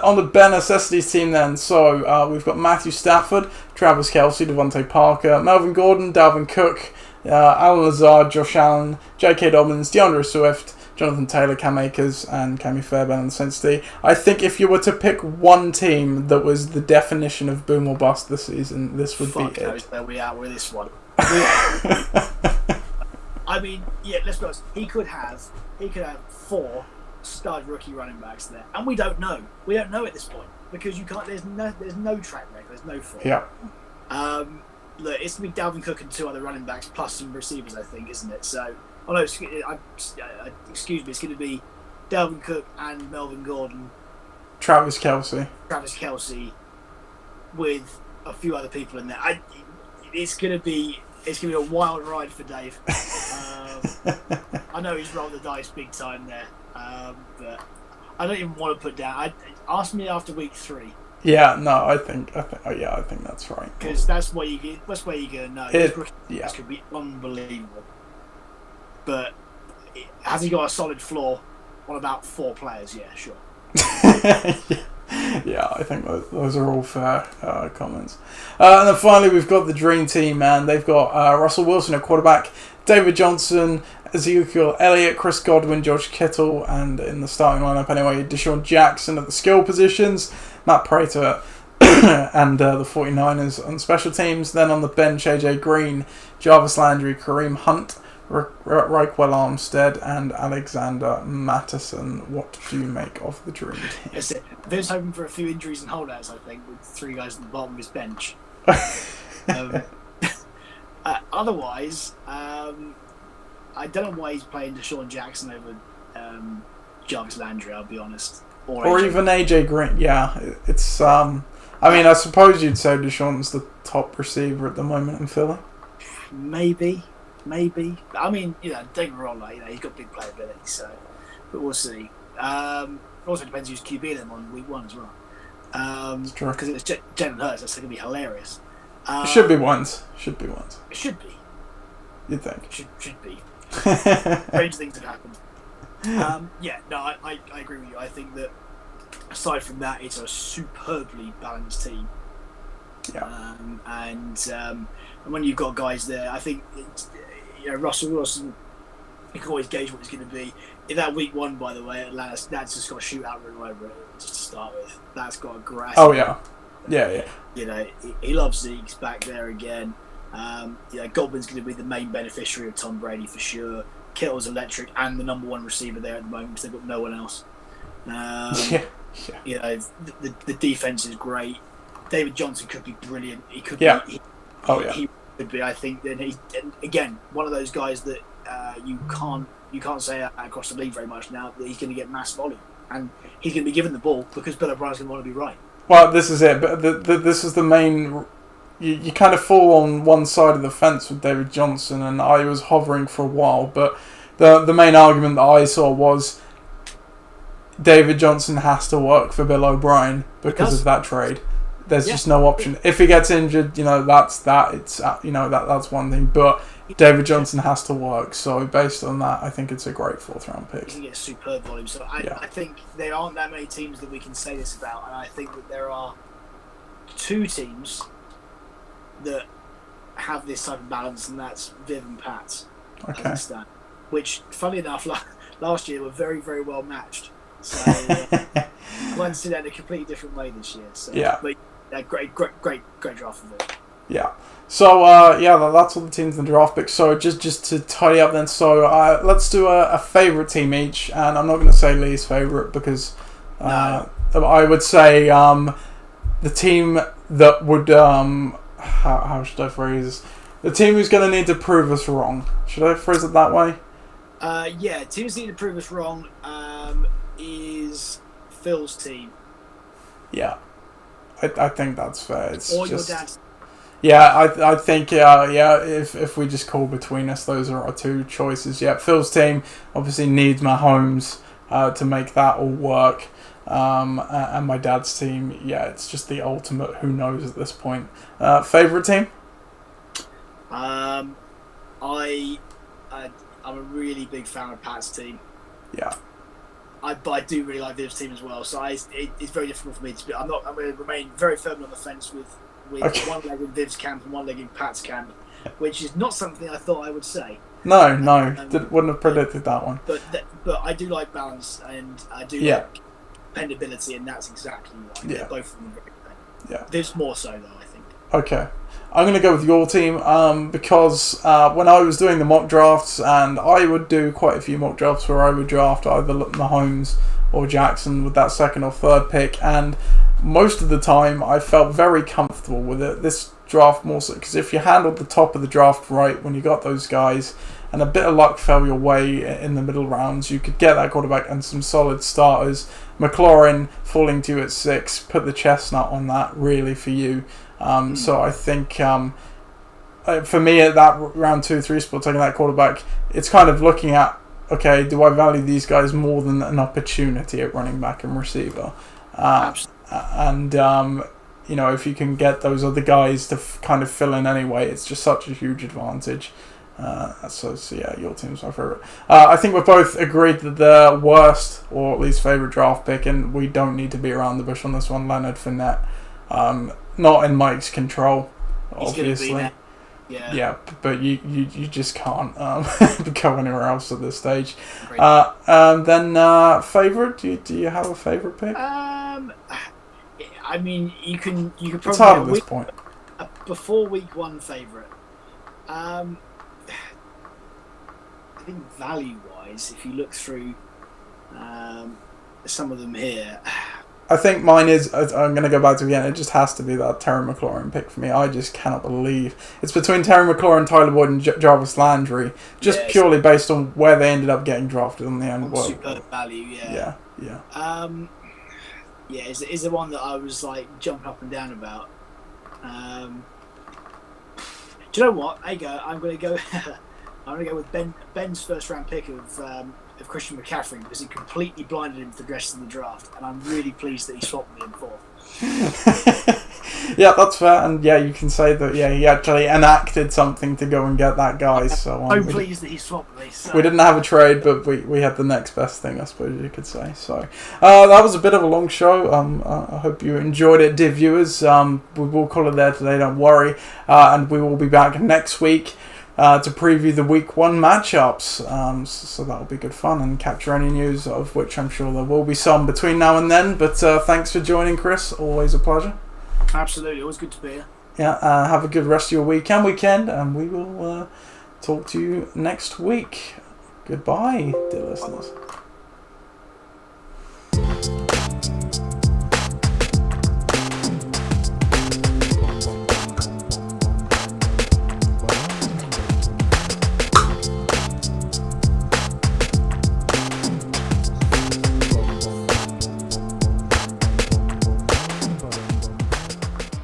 On the bare necessities team then, so we've got Matthew Stafford, Travis Kelce, Devontae Parker, Melvin Gordon, Dalvin Cook, Alan Lazard, Josh Allen, J.K. Dobbins, DeAndre Swift, Jonathan Taylor, Cam Akers, and Cammy Fairbairn on the Saints D. I think if you were to pick one team that was the definition of boom or bust this season, this would be it. Where we at with this one? I mean, yeah, let's be honest. He could have 4 stud rookie running backs there, and we don't know. We don't know at this point because you can't. There's no track record. There's no form. Yeah. Look, it's gonna be Dalvin Cook and 2 other running backs plus some receivers, I think, isn't it? So, oh no, excuse me, it's gonna be Dalvin Cook and Melvin Gordon, Travis Kelce, with a few other people in there. It's gonna be a wild ride for Dave. I know he's rolled the dice big time there, but I don't even want to put down. Ask me after week 3. Yeah, no, I think that's right. Because that's where you're gonna know. This could be unbelievable. But has he got a solid floor on about 4 players? Yeah, sure. Yeah, I think those are all fair comments. And then finally, we've got the dream team, man. They've got Russell Wilson at quarterback, David Johnson, Ezekiel Elliott, Chris Godwin, George Kittle, and in the starting lineup anyway, Deshaun Jackson at the skill positions, Matt Prater and the 49ers on special teams. Then on the bench, AJ Green, Jarvis Landry, Kareem Hunt, Raquel Armstead, and Alexander Mattison. What do you make of the dream team? Yes, Vince hoping for a few injuries and holdouts, I think, with 3 guys at the bottom of his bench. Otherwise, I don't know why he's playing Deshaun Jackson over Jarvis Landry, I'll be honest. Or even AJ Green. Yeah, it's... I mean, I suppose you'd say Deshaun's the top receiver at the moment in Philly. Maybe. I mean, don't get me wrong, he's got big playability, so... But we'll see. Also depends who's QB them on week 1 as well. It's true. Because it's Jalen Hurts, that's going to be hilarious. It should be once. It should be. You'd think. Should be. Strange things have happened. I agree with you. I think that aside from that, it's a superbly balanced team. Yeah. And when you've got guys there, I think Russell Wilson, you can always gauge what it's going to be. In that week 1, by the way, Atlanta, that's just got a shootout run over it just to start with. That's got a grass. Oh yeah. Yeah. He loves Zeke's back there again. Godwin's going to be the main beneficiary of Tom Brady for sure. Kittle's electric and the number 1 receiver there at the moment because they've got no one else. The defense is great. David Johnson could be brilliant. He could be. He could be. I think that he's again one of those guys that you can't say across the league very much now that he's going to get mass volume and he's going to be given the ball because Bill O'Brien's going to want to be right. Well, this is it. But this is the main. You kind of fall on one side of the fence with David Johnson, and I was hovering for a while. But the main argument that I saw was David Johnson has to work for Bill O'Brien because of that trade. There's just no option. If he gets injured, that's that. It's that's one thing. But David Johnson has to work. So based on that, I think it's a great 4th round pick. He can get superb volume. So I think there aren't that many teams that we can say this about, and I think that there are 2 teams that have this type of balance, and that's Viv and Pat. Okay. Which, funny enough, last year were very, very well matched. So I want to see that in a completely different way this year. So, yeah. But great draft for Viv. Yeah. So that's all the teams in the draft pick. So just to tidy up then. So let's do a favorite team each, and I'm not going to say Lee's favorite because I would say the team that would how should I phrase this? The team who's going to need to prove us wrong. Should I phrase it that way? Teams need to prove us wrong is Phil's team. Yeah, I think that's fair. It's or just, your dad's. Yeah, I think if we just call between us, those are our 2 choices. Yeah, Phil's team obviously needs Mahomes to make that all work. And my dad's team, it's just the ultimate who knows at this point. Favorite team? I'm a really big fan of Pat's team. Yeah. But I do really like Viv's team as well. So it's very difficult for me to be. I'm going to remain very firmly on the fence with with one leg in Viv's camp and one leg in Pat's camp, which is not something I thought I would say. No, wouldn't have predicted that one. But I do like balance, and I do like dependability, and that's exactly why. Yeah. Both of them are very dependable. Yeah. Viv's more so, though, I think. Okay. I'm going to go with your team because when I was doing the mock drafts, and I would do quite a few mock drafts where I would draft either Mahomes or Jackson with that second or third pick, and most of the time I felt very comfortable with it. This draft more so because if you handled the top of the draft right when you got those guys and a bit of luck fell your way in the middle rounds, you could get that quarterback and some solid starters. McLaurin falling to you at 6 put the chestnut on that really for you. So I think for me at that round 2-3 spot taking that quarterback, it's kind of looking at, okay, do I value these guys more than an opportunity at running back and receiver? And if you can get those other guys to kind of fill in anyway, it's just such a huge advantage. So yeah, your team's my favourite. I think we're both agreed that the worst, or at least favourite draft pick, and we don't need to be around the bush on this one, Leonard Fournette. Not in Mike's control, obviously. Yeah, but you just can't go anywhere else at this stage. Then favourite? Do you have a favourite pick? I mean, you can probably. It's hard at this point. Before week 1 favourite. I think value-wise, if you look through some of them here. I think mine is, I'm going to go back to again, it just has to be that Terry McLaurin pick for me. I just cannot believe. It's between Terry McLaurin, Tyler Boyd and Jarvis Landry, just purely based on where they ended up getting drafted in the end. Superb value, yeah. Is the one that I was like jumping up and down about. Do you know what? I'm going to go with Ben's first round pick of Christian McCaffrey because he completely blinded him for the rest of the draft, and I'm really pleased that he swapped me in 4th. Yeah, that's fair, and yeah, you can say that. Yeah, he actually enacted something to go and get that guy. So I'm pleased that he swapped me. So. We didn't have a trade, but we had the next best thing, I suppose you could say. So that was a bit of a long show. I hope you enjoyed it, dear viewers. We will call it there today. Don't worry, and we will be back next week. To preview the week 1 matchups, so that'll be good fun and capture any news, of which I'm sure there will be some between now and then. But thanks for joining, Chris. Always a pleasure. Absolutely, always good to be here. Yeah, have a good rest of your weekend, and we will talk to you next week. Goodbye, dear listeners.